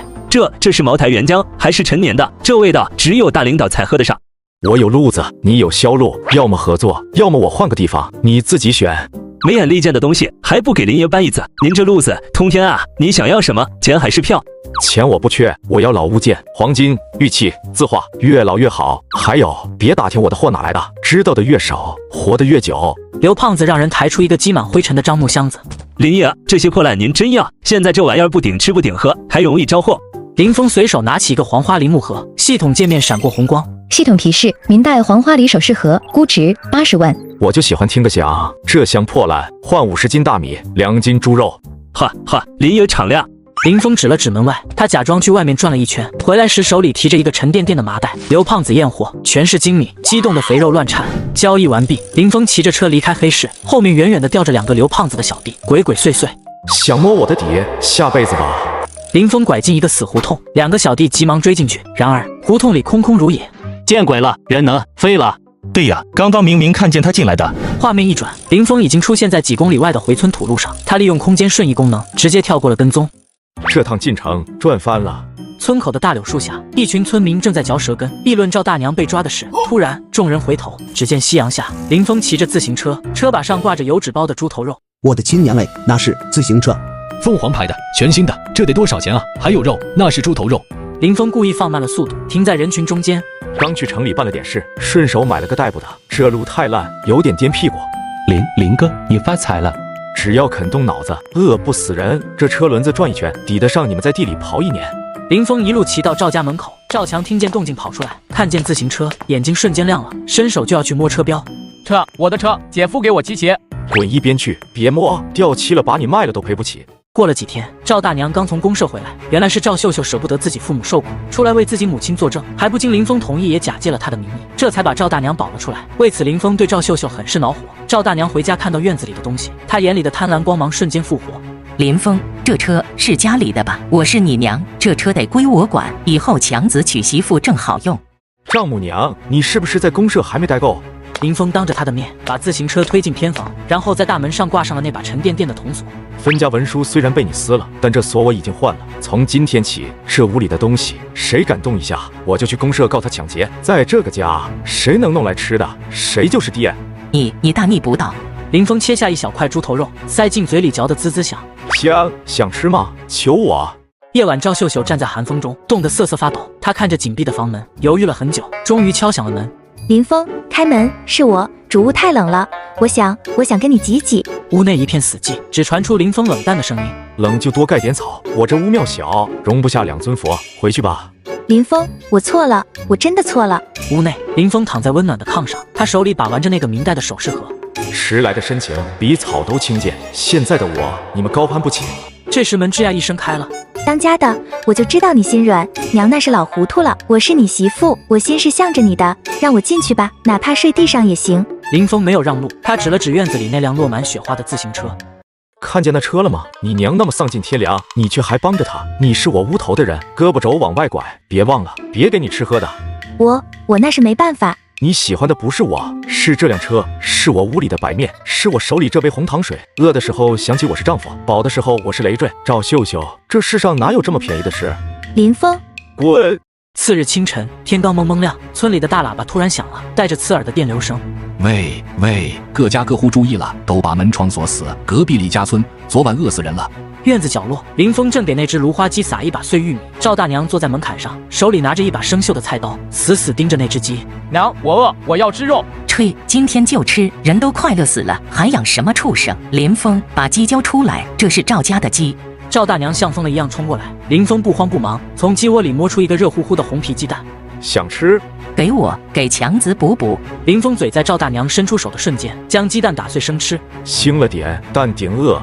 这是茅台原浆，还是陈年的，这味道只有大领导才喝得上。我有路子，你有销路，要么合作，要么我换个地方，你自己选。没眼力见的东西，还不给林爷搬椅子？您这路子通天啊！你想要什么？钱还是票？钱我不缺，我要老物件，黄金、玉器、字画，越老越好。还有，别打听我的货哪来的，知道的越少，活得越久。刘胖子让人抬出一个积满灰尘的樟木箱子。林爷，这些破烂您真要？现在这玩意儿不顶吃不顶喝，还容易招祸。林峰随手拿起一个黄花梨木盒，系统界面闪过红光。系统提示：明代黄花梨首饰盒，估值80万。我就喜欢听个响，这箱破烂换50斤大米，2斤猪肉。哈哈，林爷敞亮。林峰指了指门外，他假装去外面转了一圈，回来时手里提着一个沉甸甸的麻袋。刘胖子验货，全是精米，激动的肥肉乱颤。交易完毕，林峰骑着车离开黑市，后面远远的吊着2个刘胖子的小弟，鬼鬼祟祟。想摸我的底，下辈子吧。林峰拐进一个死胡同，2个小弟急忙追进去，然而胡同里空空如也。见鬼了，人呢？飞了！对呀，刚刚明明看见他进来的。画面一转，林峰已经出现在几公里外的回村土路上，他利用空间瞬移功能，直接跳过了跟踪。这趟进城赚翻了。村口的大柳树下，一群村民正在嚼舌根，议论赵大娘被抓的事。突然，众人回头，只见夕阳下，林峰骑着自行车，车把上挂着油纸包的猪头肉。我的亲娘哎，那是自行车，凤凰牌的，全新的，这得多少钱啊？还有肉，那是猪头肉。林峰故意放慢了速度，停在人群中间。刚去城里办了点事，顺手买了个代步的，这路太烂，有点颠屁股。林哥，你发财了。只要肯动脑子，饿不死人。这车轮子转一圈，抵得上你们在地里刨1年。林峰一路骑到赵家门口，赵强听见动静跑出来，看见自行车，眼睛瞬间亮了，伸手就要去摸车标。车，我的车，姐夫给我骑骑。滚一边去，别摸，掉漆了把你卖了都赔不起。过了几天，赵大娘刚从公社回来，原来是赵秀秀舍不得自己父母受苦，出来为自己母亲作证，还不经林峰同意也假借了他的名义，这才把赵大娘保了出来。为此，林峰对赵秀秀很是恼火。赵大娘回家看到院子里的东西，她眼里的贪婪光芒瞬间复活。林峰，这车是家里的吧？我是你娘，这车得归我管，以后强子娶媳妇正好用。丈母娘，你是不是在公社还没待够？林峰当着他的面把自行车推进偏房，然后在大门上挂上了那把沉甸甸的铜锁。分家文书虽然被你撕了，但这锁我已经换了。从今天起，这屋里的东西谁敢动一下，我就去公社告他抢劫。在这个家，谁能弄来吃的，谁就是爹。你大逆不道！林峰切下一小块猪头肉，塞进嘴里嚼得滋滋响。想吃吗？求我！夜晚，赵秀秀站在寒风中，冻得瑟瑟发抖。她看着紧闭的房门，犹豫了很久，终于敲响了门。林峰，开门，是我，主屋太冷了，我想跟你挤挤。屋内一片死寂，只传出林峰冷淡的声音：冷就多盖点草，我这屋庙小，容不下2尊佛，回去吧。林峰，我错了，我真的错了。屋内，林峰躺在温暖的炕上，他手里把玩着那个明代的首饰盒。迟来的深情比草都轻贱，现在的我你们高攀不起。这时门吱呀一声开了。当家的，我就知道你心软，娘那是老糊涂了。我是你媳妇，我心是向着你的，让我进去吧，哪怕睡地上也行。林峰没有让路，他指了指院子里那辆落满雪花的自行车。看见那车了吗？你娘那么丧尽天良，你却还帮着她。你是我屋头的人，胳膊肘往外拐，别忘了，别给你吃喝的。我那是没办法。你喜欢的不是我，是这辆车，是我屋里的白面，是我手里这杯红糖水。饿的时候想起我是丈夫，饱的时候我是累赘。赵秀秀，这世上哪有这么便宜的事？林峰，滚！次日清晨，天刚蒙蒙亮，村里的大喇叭突然响了，带着刺耳的电流声。喂，各家各户注意了，都把门窗锁死。隔壁李家村昨晚饿死人了。院子角落，林峰正给那只芦花鸡撒一把碎玉米。赵大娘坐在门槛上，手里拿着一把生锈的菜刀，死死盯着那只鸡。娘，我饿，我要吃肉。吹，今天就吃，人都快乐死了，还养什么畜生？林峰，把鸡交出来，这是赵家的鸡。赵大娘像疯了一样冲过来，林峰不慌不忙，从鸡窝里摸出一个热乎乎的红皮鸡蛋。想吃？给我，给强子补补。林峰嘴在赵大娘伸出手的瞬间，将鸡蛋打碎生吃。轻了点，但顶饿。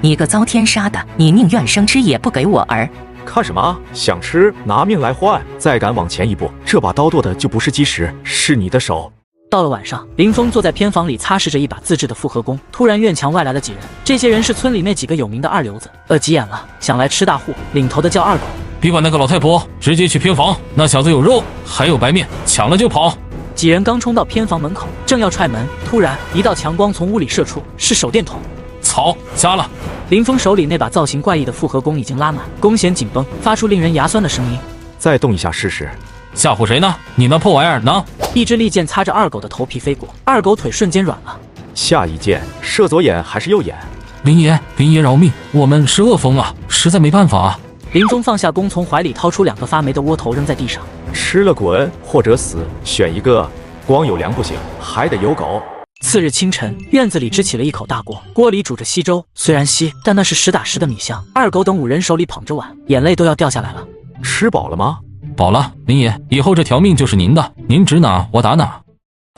你个遭天杀的，你宁愿生吃也不给我儿。看什么？想吃，拿命来换！再敢往前一步，这把刀剁的就不是鸡食，是你的手。到了晚上，林峰坐在偏房里擦拭着一把自制的复合弓。突然院墙外来了几人，这些人是村里那几个有名的二流子，饿急眼了，想来吃大户。领头的叫二狗。别管那个老太婆，直接去偏房，那小子有肉，还有白面，抢了就跑。几人刚冲到偏房门口，正要踹门，突然一道强光从屋里射出，是手电筒。草加了。林峰手里那把造型怪异的复合弓已经拉满，弓弦紧绷，发出令人牙酸的声音。再动一下试试。吓唬谁呢？你那破玩意儿呢？一支利箭擦着二狗的头皮飞过，二狗腿瞬间软了。下一箭射左眼还是右眼？林爷饶命，我们是恶风啊，实在没办法啊。林峰放下弓，从怀里掏出2个发霉的窝头扔在地上。吃了滚或者死，选一个。光有粮不行，还得有狗。次日清晨，院子里支起了一口大锅，锅里煮着稀粥，虽然稀，但那是实打实的米香。二狗等5人手里捧着碗，眼泪都要掉下来了。吃饱了吗？饱了，林爷，以后这条命就是您的，您指哪我打哪。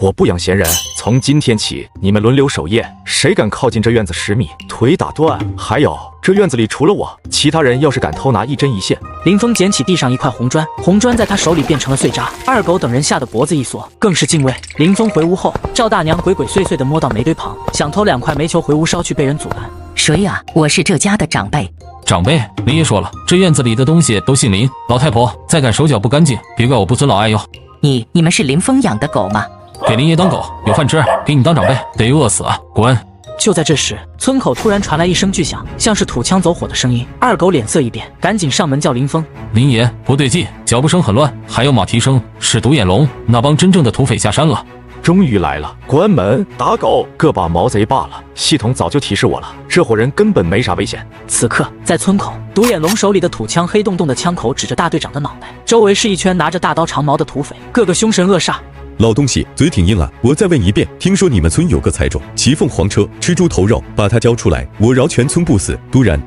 我不养闲人，从今天起，你们轮流守夜，谁敢靠近这院子10米，腿打断。还有，这院子里除了我，其他人要是敢偷拿一针一线。林峰捡起地上一块红砖，红砖在他手里变成了碎渣。二狗等人吓得脖子一缩，更是敬畏。林峰回屋后，赵大娘鬼鬼祟祟地摸到煤堆旁，想偷2块煤球回屋烧去，被人阻拦。谁呀？我是这家的长辈。长辈，林爷说了，这院子里的东西都姓林。老太婆，再敢手脚不干净，别怪我不尊老爱哟。你们是林峰养的狗吗？给林爷当狗，有饭吃，给你当长辈，得饿死啊！滚！就在这时，村口突然传来一声巨响，像是土枪走火的声音。二狗脸色一变，赶紧上门叫林峰。林爷，不对劲，脚步声很乱，还有马蹄声，是独眼龙那帮真正的土匪下山了。终于来了！关门，打狗，个把毛贼罢了。系统早就提示我了，这伙人根本没啥危险。此刻，在村口，独眼龙手里的土枪黑洞洞的枪口指着大队长的脑袋，周围是一圈拿着大刀长矛的土匪，个个凶神恶煞。老东西，嘴挺硬啊！我再问一遍，听说你们村有个财主骑凤凰车吃猪头肉，把他交出来，我饶全村不死。突然，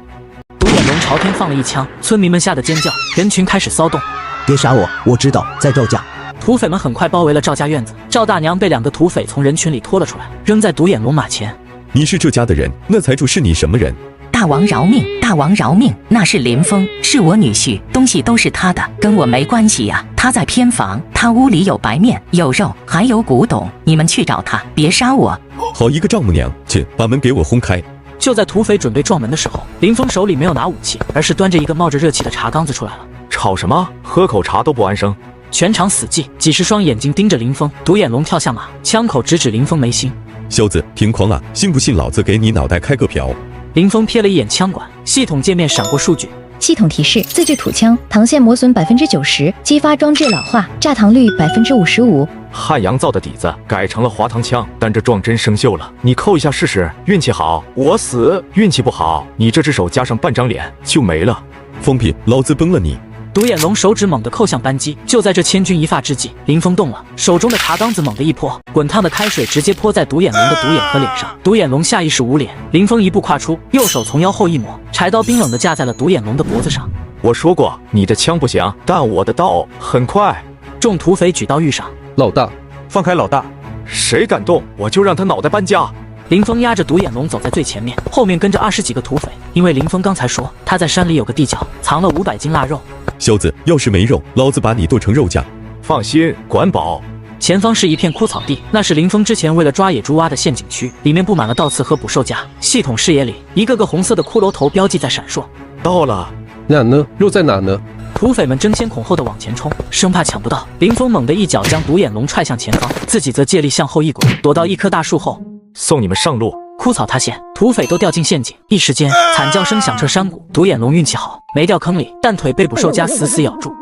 独眼龙朝天放了一枪，村民们吓得尖叫，人群开始骚动。别杀我，我知道，在赵家。土匪们很快包围了赵家院子，赵大娘被2个土匪从人群里拖了出来，扔在独眼龙马前。你是这家的人，那财主是你什么人？大王饶命！大王饶命！那是林峰，是我女婿，东西都是他的，跟我没关系呀。他在偏房，他屋里有白面，有肉，还有古董，你们去找他，别杀我。好一个丈母娘，去把门给我轰开！就在土匪准备撞门的时候，林峰手里没有拿武器，而是端着一个冒着热气的茶缸子出来了。吵什么？喝口茶都不安生。全场死寂，几十双眼睛盯着林峰。独眼龙跳下马，枪口直指林峰眉心。小子，挺狂啊！信不信老子给你脑袋开个瓢？林峰瞥了一眼枪管，系统界面闪过数据。系统提示：自制土枪，膛线磨损90%，激发装置老化，炸膛率55%。汉阳造的底子改成了滑膛枪，但这撞针生锈了。你扣一下试试，运气好我死，运气不好你这只手加上半张脸就没了。疯批，老子崩了你！独眼龙手指猛地扣向扳机，就在这千钧一发之际，林峰动了，手中的茶缸子猛地一泼，滚烫的开水直接泼在独眼龙的独眼和脸上。独眼龙下意识捂脸，林峰一步跨出，右手从腰后一抹，柴刀冰冷地架在了独眼龙的脖子上。我说过，你的枪不行，但我的刀很快。众土匪举刀遇上，老大，放开老大！谁敢动，我就让他脑袋搬家！林峰压着独眼龙走在最前面，后面跟着20几个土匪。因为林峰刚才说他在山里有个地窖，藏了500斤腊肉。小子，要是没肉，老子把你剁成肉酱！放心，管饱。前方是一片枯草地，那是林峰之前为了抓野猪挖的陷阱区，里面布满了倒刺和捕兽夹。系统视野里，一个个红色的骷髅头标记在闪烁。到了，哪呢？肉在哪呢？土匪们争先恐后的往前冲，生怕抢不到。林峰猛地一脚将独眼龙踹向前方，自己则借力向后一滚，躲到一棵大树后。送你们上路！枯草塌陷，土匪都掉进陷阱，一时间惨叫声响彻山谷。独眼龙运气好，没掉坑里，但腿被捕兽夹死死咬住。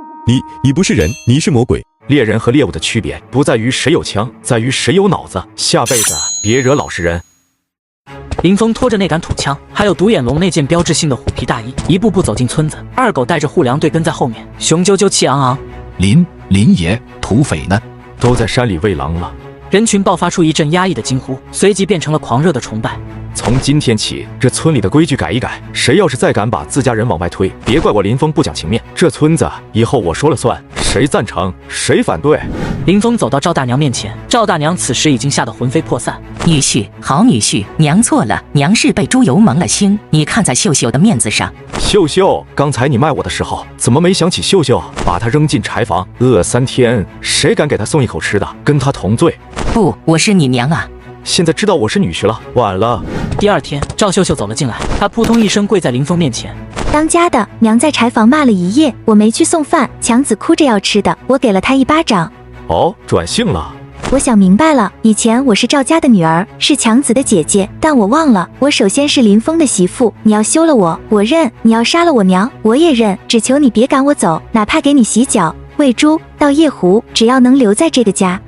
你不是人，你是魔鬼。猎人和猎物的区别不在于谁有枪，在于谁有脑子。下辈子别惹老实人。林峰拖着那杆土枪，还有独眼龙那件标志性的虎皮大衣，一步步走进村子。二狗带着护粮队跟在后面，雄赳赳气昂昂。林爷，土匪呢？都在山里喂狼了。人群爆发出一阵压抑的惊呼，随即变成了狂热的崇拜。从今天起，这村里的规矩改一改，谁要是再敢把自家人往外推，别怪我林峰不讲情面。这村子以后我说了算，谁赞成谁反对。林峰走到赵大娘面前，赵大娘此时已经吓得魂飞魄散。女婿，好女婿，娘错了，娘是被猪油蒙了心。你看在秀秀的面子上。秀秀，刚才你卖我的时候，怎么没想起秀秀？把她扔进柴房，饿3天，谁敢给她送一口吃的，跟她同罪？不，我是你娘啊！现在知道我是女婿了，晚了。第二天，赵秀秀走了进来，她扑通一声跪在林峰面前。当家的，娘在柴房骂了一夜，我没去送饭，强子哭着要吃的，我给了他1巴掌。哦，转性了。我想明白了，以前我是赵家的女儿，是强子的姐姐，但我忘了，我首先是林峰的媳妇。你要休了我，我认；你要杀了我娘，我也认。只求你别赶我走，哪怕给你洗脚、喂猪、倒夜壶，只要能留在这个家。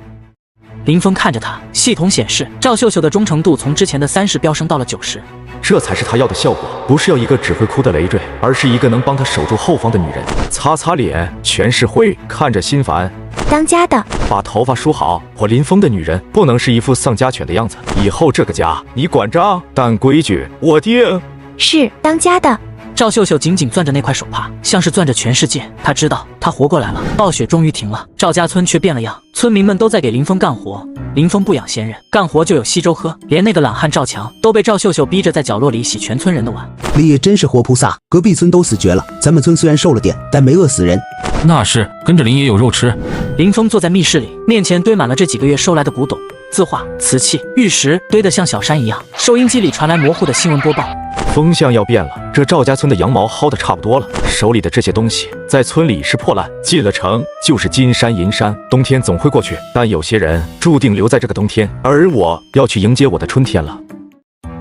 林峰看着他，系统显示赵秀秀的忠诚度从之前的30飙升到了90。这才是他要的效果，不是要一个只会哭的累赘，而是一个能帮他守住后方的女人。擦擦脸，全是灰，看着心烦。当家的，把头发梳好。我林峰的女人不能是一副丧家犬的样子，以后这个家你管账，但规矩我定。是当家的。赵秀秀紧紧攥着那块手帕，像是攥着全世界。她知道她活过来了，暴雪终于停了。赵家村却变了样，村民们都在给林峰干活。林峰不养闲人，干活就有稀粥喝，连那个懒汉赵强都被赵秀秀逼着在角落里洗全村人的碗。你也真是活菩萨，隔壁村都死绝了，咱们村虽然瘦了点，但没饿死人。那是，跟着林爷有肉吃。林峰坐在密室里，面前堆满了这几个月收来的古董、字画、瓷器、玉石，堆得像小山一样。收音机里传来模糊的新闻播报。风向要变了，这赵家村的羊毛薅得差不多了，手里的这些东西在村里是破烂，进了城就是金山银山，冬天总会过去，但有些人注定留在这个冬天，而我要去迎接我的春天了。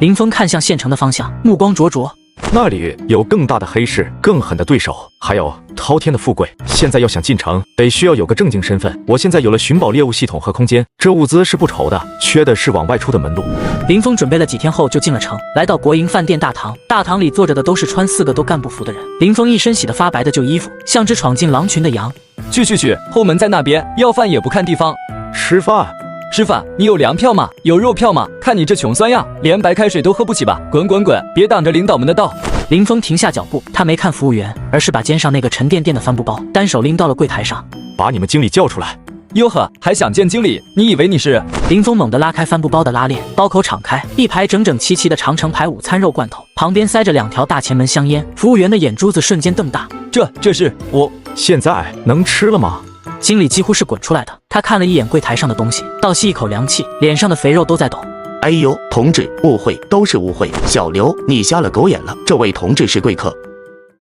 林峰看向县城的方向，目光灼灼。那里有更大的黑市，更狠的对手，还有滔天的富贵。现在要想进城，得需要有个正经身份。我现在有了寻宝猎物系统和空间，这物资是不愁的，缺的是往外出的门路。林峰准备了几天后就进了城，来到国营饭店大堂。大堂里坐着的都是穿4个都干不服的人。林峰一身洗得发白的旧衣服，像只闯进狼群的羊。去，后门在那边，要饭也不看地方。吃饭。吃饭，你有粮票吗？有肉票吗？看你这穷酸样，连白开水都喝不起吧？滚，别挡着领导们的道。林峰停下脚步，他没看服务员，而是把肩上那个沉甸甸的帆布包单手拎到了柜台上。把你们经理叫出来。哟呵，还想见经理？你以为你是？林峰猛地拉开帆布包的拉链，包口敞开，一排整整齐齐的长城牌午餐肉罐头，旁边塞着2条大前门香烟。服务员的眼珠子瞬间瞪大，这是我现在能吃了吗？经理几乎是滚出来的，他看了一眼柜台上的东西，倒吸一口凉气，脸上的肥肉都在抖。哎呦，同志，误会都是误会。小刘，你瞎了狗眼了，这位同志是贵客。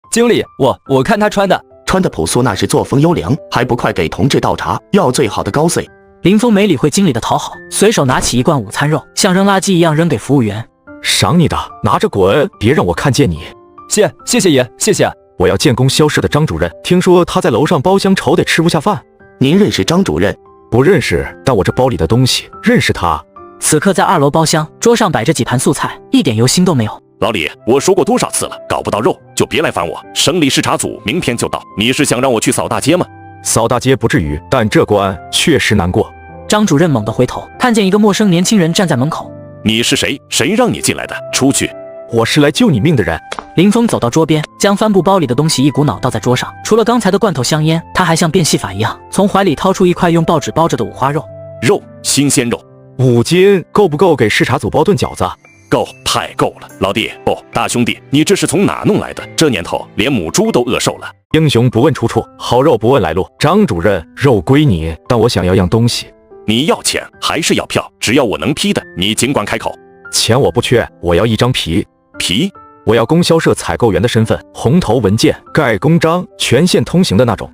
经理，我看他穿的朴素，那是作风优良，还不快给同志倒茶，要最好的高碎。林峰没理会经理的讨好，随手拿起一罐午餐肉，像扔垃圾一样扔给服务员。赏你的，拿着滚，别让我看见你。谢谢爷，谢谢。我要见供销社的张主任，听说他在楼上包厢愁得吃不下饭。您认识张主任？不认识，但我这包里的东西认识他。此刻在2楼包厢，桌上摆着几盘素菜，一点油腥都没有。老李，我说过多少次了，搞不到肉就别来烦我。省里视察组明天就到，你是想让我去扫大街吗？扫大街不至于，但这关确实难过。张主任猛地回头，看见一个陌生年轻人站在门口。你是谁？谁让你进来的？出去！我是来救你命的人。林峰走到桌边，将帆布包里的东西一股脑倒在桌上，除了刚才的罐头香烟，他还像变戏法一样，从怀里掏出一块用报纸包着的五花肉。新鲜肉，5斤够不够给视察组包顿饺子？够，太够了。老弟，大兄弟，你这是从哪弄来的？这年头连母猪都饿瘦了。英雄不问出处，好肉不问来路。张主任，肉归你，但我想要样东西。你要钱还是要票？只要我能批的，你尽管开口。钱我不缺，我要一张皮。我要供销社采购员的身份，红头文件，盖公章，全县通行的那种。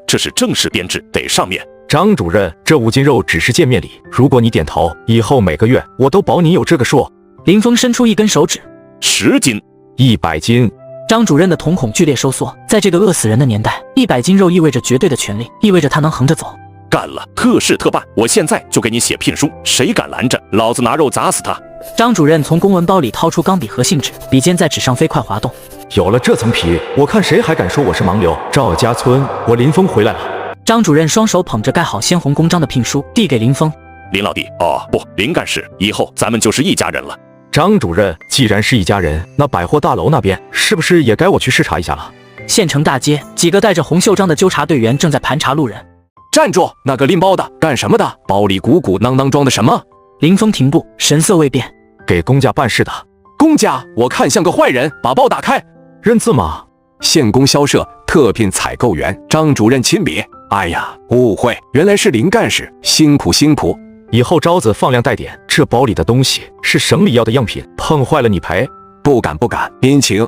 这是正式编制，得上面。张主任，这5斤肉只是见面礼，如果你点头，以后每个月我都保你有这个数。林峰伸出一根手指，10斤，100斤。张主任的瞳孔剧烈收缩，在这个饿死人的年代，100斤肉意味着绝对的权利，意味着他能横着走。干了，特事特办，我现在就给你写聘书，谁敢拦着，老子拿肉砸死他。张主任从公文包里掏出钢笔和信纸，笔尖在纸上飞快滑动。有了这层皮，我看谁还敢说我是盲流。赵家村，我林峰回来了。张主任双手捧着盖好鲜红公章的聘书，递给林峰。林老弟，不，林干事，以后咱们就是一家人了。张主任，既然是一家人，那百货大楼那边是不是也该我去视察一下了？县城大街，几个戴着红袖章的纠察队员正在盘查路人。站住！那个拎包的干什么的？包里鼓鼓囊囊装的什么？林峰停步，神色未变。给公家办事的。公家？我看像个坏人。把包打开。认字吗？县供销社特聘采购员，张主任亲笔。哎呀，误会，原来是林干事，辛苦。以后招子放量带点，这包里的东西是省里要的样品，碰坏了你赔。不敢，民情。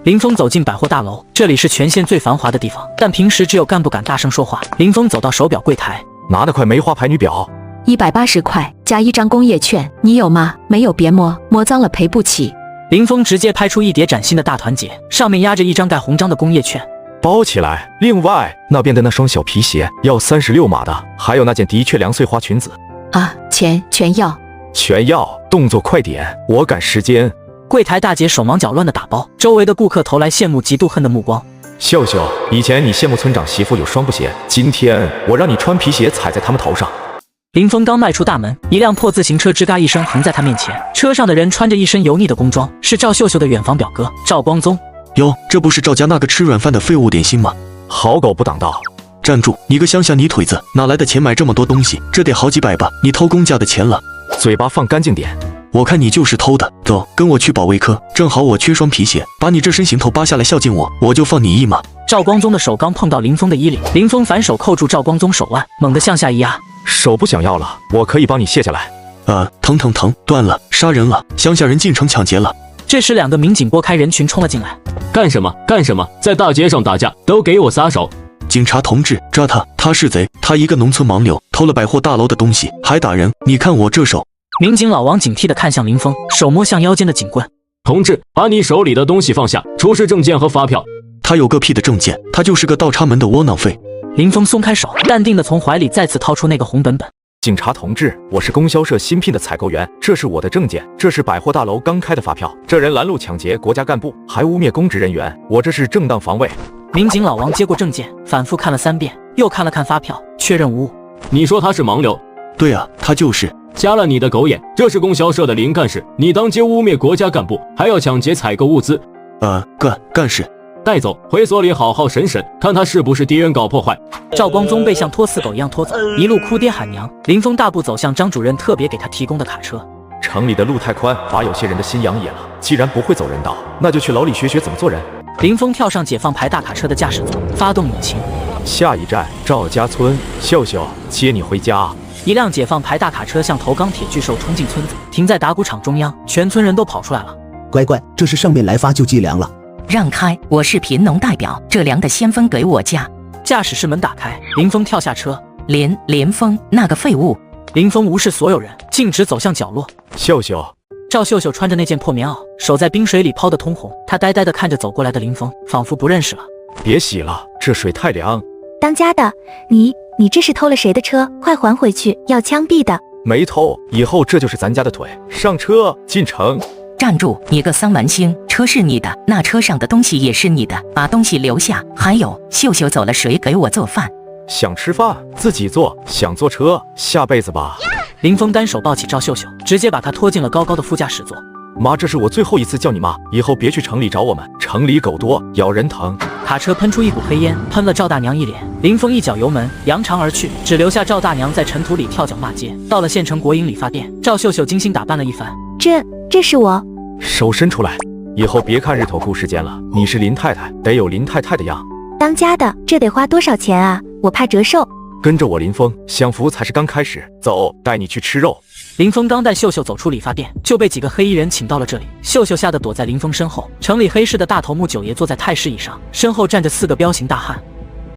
林峰走进百货大楼，这里是全县最繁华的地方，但平时只有干部敢大声说话。林峰走到手表柜台，拿那块梅花牌女表，180块加1张工业券，你有吗？没有别摸，摸脏了赔不起。林峰直接拍出一叠崭新的大团结，上面压着一张盖红章的工业券。包起来。另外那边的那双小皮鞋要36码的，还有那件的确良碎花裙子啊，钱全要，动作快点，我赶时间。柜台大姐手忙脚乱的打包，周围的顾客投来羡慕嫉妒恨的目光。秀秀，以前你羡慕村长媳妇有双布鞋，今天我让你穿皮鞋踩在他们头上。林峰刚迈出大门，一辆破自行车吱嘎一声横在他面前，车上的人穿着一身油腻的工装，是赵秀秀的远房表哥赵光宗。哟，这不是赵家那个吃软饭的废物点心吗？好狗不挡道！站住！你个乡下泥腿子，哪来的钱买这么多东西？这得好几百吧？你偷公家的钱了？嘴巴放干净点！我看你就是偷的。走，跟我去保卫科，正好我缺双皮鞋，把你这身行头扒下来孝敬我，我就放你一马。赵光宗的手刚碰到林峰的衣领，林峰反手扣住赵光宗手腕，猛地向下一压。手不想要了，我可以帮你卸下来。疼，断了，杀人了！乡下人进城抢劫了。这时2个民警拨开人群冲了进来。干什么？在大街上打架，都给我撒手！警察同志，抓他！他是贼，他一个农村盲流，偷了百货大楼的东西，还打人！你看我这手！民警老王警惕地看向林峰，手摸向腰间的警棍。同志，把你手里的东西放下，出示证件和发票。他有个屁的证件，他就是个倒插门的窝囊废。林峰松开手，淡定地从怀里再次掏出那个红本本。警察同志，我是供销社新聘的采购员，这是我的证件，这是百货大楼刚开的发票。这人拦路抢劫国家干部，还污蔑公职人员，我这是正当防卫。民警老王接过证件，反复看了3遍，又看了看发票，确认无误。你说他是盲流？对啊，他就是。瞎了你的狗眼！这是供销社的林干事，你当街污蔑国家干部，还要抢劫采购物资。干事。带走，回所里好好审审，看他是不是敌人搞破坏。赵光宗被像拖死狗一样拖走，一路哭爹喊娘。林峰大步走向张主任特别给他提供的卡车。城里的路太宽，把有些人的心养野了。既然不会走人道，那就去牢里学学怎么做人。林峰跳上解放牌大卡车的驾驶座，发动引擎。下一站赵家村，秀秀接你回家。一辆解放牌大卡车像头钢铁巨兽冲进村子，停在打谷场中央，全村人都跑出来了。乖乖，这是上面来发救济粮了。让开！我是贫农代表，这粮的先分给我家。驾驶室门打开，林峰跳下车。林峰，那个废物！林峰无视所有人，径直走向角落。秀秀，赵秀秀穿着那件破棉袄，手在冰水里泡得通红。她呆呆地看着走过来的林峰，仿佛不认识了。别洗了，这水太凉。当家的，你这是偷了谁的车？快还回去，要枪毙的！没偷，以后这就是咱家的腿。上车，进城。站住！你个丧门星，车是你的，那车上的东西也是你的，把东西留下。还有，秀秀走了，谁给我做饭？想吃饭自己做，想坐车下辈子吧。林峰单手抱起赵秀秀，直接把她拖进了高高的副驾驶座。妈，这是我最后一次叫你妈，以后别去城里找我们，城里狗多，咬人疼。卡车喷出一股黑烟，喷了赵大娘一脸。林峰一脚油门，扬长而去，只留下赵大娘在尘土里跳脚骂街。到了县城国营理发店，赵秀秀精心打扮了一番。这是我。手伸出来，以后别看日头顾时间了，你是林太太，得有林太太的样。当家的，这得花多少钱啊？我怕折寿。跟着我林峰，享福才是刚开始。走，带你去吃肉。林峰刚带秀秀走出理发店，就被几个黑衣人请到了这里。秀秀吓得躲在林峰身后。城里黑市的大头目九爷坐在太师椅上，身后站着4个彪形大汉。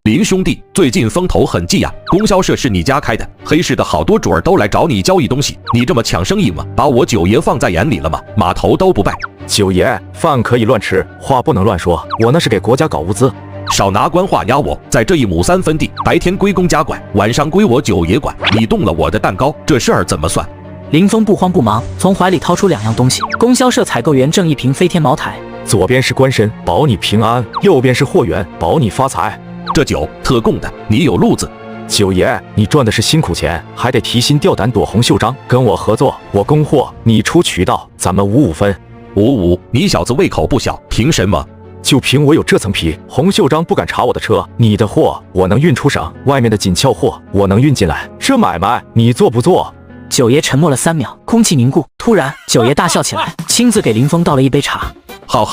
林兄弟，最近风头很劲呀，供销社是你家开的，黑市的好多主儿都来找你交易东西，你这么抢生意吗？把我九爷放在眼里了吗？码头都不拜。九爷，饭可以乱吃，话不能乱说，我那是给国家搞物资。少拿官话压我，在这1亩3分地，白天归公家管，晚上归我九爷管。你动了我的蛋糕，这事儿怎么算？林峰不慌不忙，从怀里掏出2样东西。供销社采购员挣1瓶飞天茅台，左边是官身，保你平安；右边是货源，保你发财。这酒特供的，你有路子。九爷，你赚的是辛苦钱，还得提心吊胆躲红袖章。跟我合作，我供货，你出渠道，咱们5-5分。5-5，你小子胃口不小，凭什么？就凭我有这层皮，红袖章不敢查我的车。你的货我能运出省，外面的紧俏货我能运进来，这买卖你做不做？九爷沉默了3秒，空气凝固。突然，九爷大笑起来，亲自给林峰倒了一杯茶。好，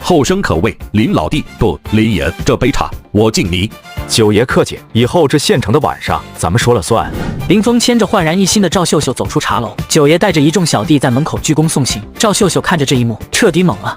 后生可畏，林老弟不，林爷，这杯茶我敬你。九爷客气，以后这县城的晚上咱们说了算。林峰牵着焕然一新的赵秀秀走出茶楼，九爷带着一众小弟在门口鞠躬送行。赵秀秀看着这一幕，彻底懵了。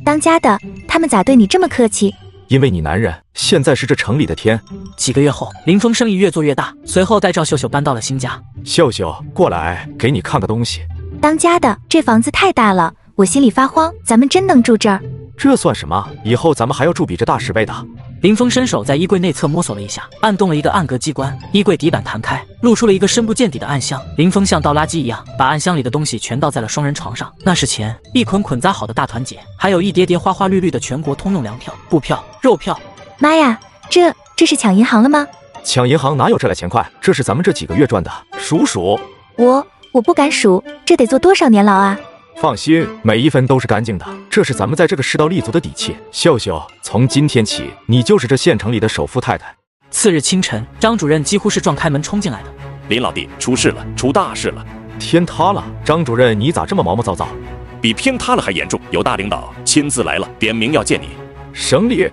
当家的，他们咋对你这么客气？因为你男人现在是这城里的天。几个月后，林峰生意越做越大，随后带赵秀秀搬到了新家。秀秀，过来，给你看个东西。当家的，这房子太大了，我心里发慌，咱们真能住这儿？这算什么？以后咱们还要住比这大10倍的。林峰伸手在衣柜内侧摸索了一下，按动了一个暗格机关，衣柜底板弹开，露出了一个深不见底的暗箱。林峰像倒垃圾一样，把暗箱里的东西全倒在了双人床上。那是钱，一捆捆扎好的大团结，还有一叠叠花花绿绿的全国通用粮票、布票、肉票。妈呀，这是抢银行了吗？抢银行哪有这来钱快？这是咱们这几个月赚的，数数。我不敢数，这得坐多少年牢啊？放心，每一分都是干净的，这是咱们在这个世道立足的底气。秀秀，从今天起，你就是这县城里的首富太太。次日清晨，张主任几乎是撞开门冲进来的。林老弟，出事了，出大事了！天塌了！张主任，你咋这么毛毛躁躁？比偏塌了还严重，有大领导亲自来了，点名要见你。省里？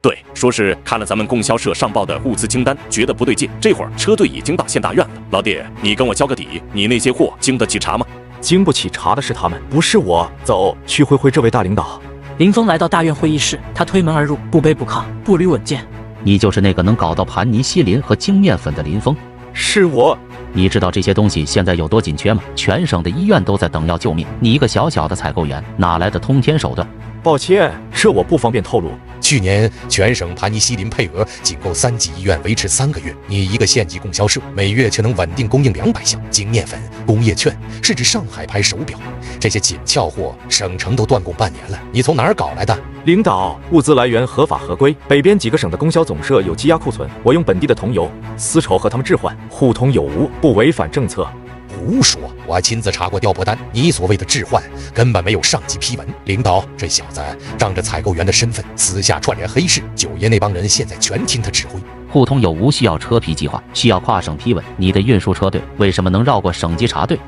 对，说是看了咱们供销社上报的物资清单，觉得不对劲，这会儿车队已经到县大院了。老弟，你跟我交个底，你那些货经得起查吗？经不起查的是他们，不是我。走，去会这位大领导。林峰来到大院会议室，他推门而入，不卑不亢，步履稳健。你就是那个能搞到盘尼西林和精面粉的林峰？是我。你知道这些东西现在有多紧缺吗？全省的医院都在等药救命，你一个小小的采购员，哪来的通天手段？抱歉，这我不方便透露。去年全省盘尼西林配额仅够3级医院维持3个月，你一个县级供销社每月却能稳定供应200箱精面粉、工业券，是指上海牌手表，这些紧俏货省城都断供半年了，你从哪儿搞来的？领导，物资来源合法合规，北边几个省的供销总社有积压库存，我用本地的桐油、丝绸和他们置换，互通有无，不违反政策。胡说！我还亲自查过调拨单，你所谓的置换根本没有上级批文。领导，这小子仗着采购员的身份，私下串联黑市，九爷那帮人现在全听他指挥。互通有无需要车皮计划，需要跨省批文。你的运输车队为什么能绕过省级查队？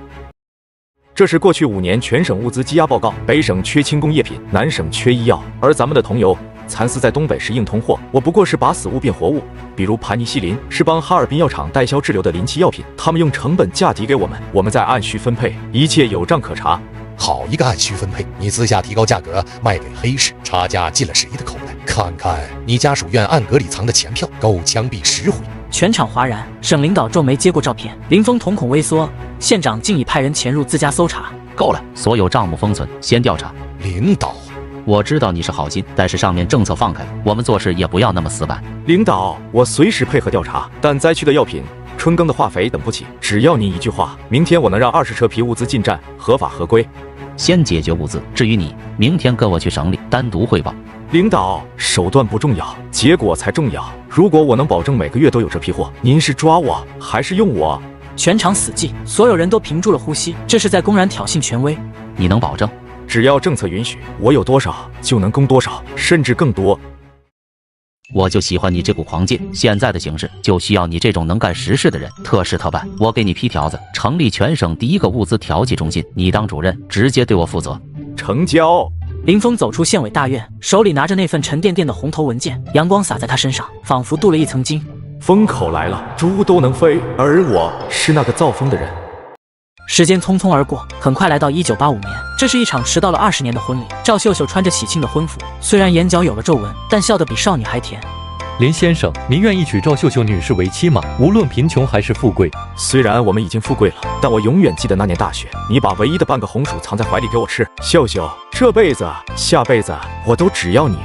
这是过去5年全省物资积压报告，北省缺轻工业品，南省缺医药，而咱们的桐油蚕丝在东北是硬通货，我不过是把死物变活物。比如盘尼西林是帮哈尔滨药厂代销滞留的临期药品，他们用成本价抵给我们，我们再按需分配，一切有账可查。好一个按需分配！你私下提高价格卖给黑市，差价进了谁的口袋？看看你家属院暗格里藏的钱票，够枪毙10回。全场哗然，省领导皱眉接过照片，林峰瞳孔微缩，县长竟已派人潜入自家搜查。够了，所有账目封存，先调查。领导，我知道你是好心，但是上面政策放开了，我们做事也不要那么死板。领导，我随时配合调查，但灾区的药品、春耕的化肥等不起，只要你一句话，明天我能让20车皮物资进站，合法合规。先解决物资，至于你，明天跟我去省里单独汇报。领导，手段不重要，结果才重要。如果我能保证每个月都有这批货，您是抓我还是用我？全场死寂，所有人都屏住了呼吸，这是在公然挑衅权威。你能保证？只要政策允许，我有多少就能供多少，甚至更多。我就喜欢你这股狂劲，现在的形势就需要你这种能干实事的人，特事特办。我给你批条子，成立全省第1个物资调剂中心，你当主任，直接对我负责。成交。林峰走出县委大院，手里拿着那份沉甸甸的红头文件，阳光洒在他身上，仿佛镀了一层金。风口来了，猪都能飞，而我是那个造风的人。时间匆匆而过，很快来到1985年，这是一场迟到了20年的婚礼。赵秀秀穿着喜庆的婚服，虽然眼角有了皱纹，但笑得比少女还甜。林先生，您愿意娶赵秀秀女士为妻吗？无论贫穷还是富贵。虽然我们已经富贵了，但我永远记得那年大雪，你把唯一的半个红薯藏在怀里给我吃。秀秀，这辈子下辈子我都只要你。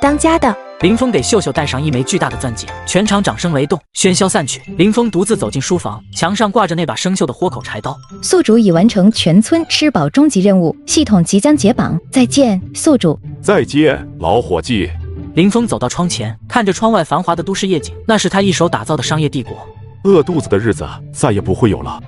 当家的。林峰给秀秀戴上一枚巨大的钻戒，全场掌声雷动，喧嚣散去。林峰独自走进书房，墙上挂着那把生锈的豁口柴刀。宿主已完成全村吃饱终极任务，系统即将解绑，再见，宿主。再见，老伙计。林峰走到窗前，看着窗外繁华的都市夜景，那是他一手打造的商业帝国。饿肚子的日子再也不会有了。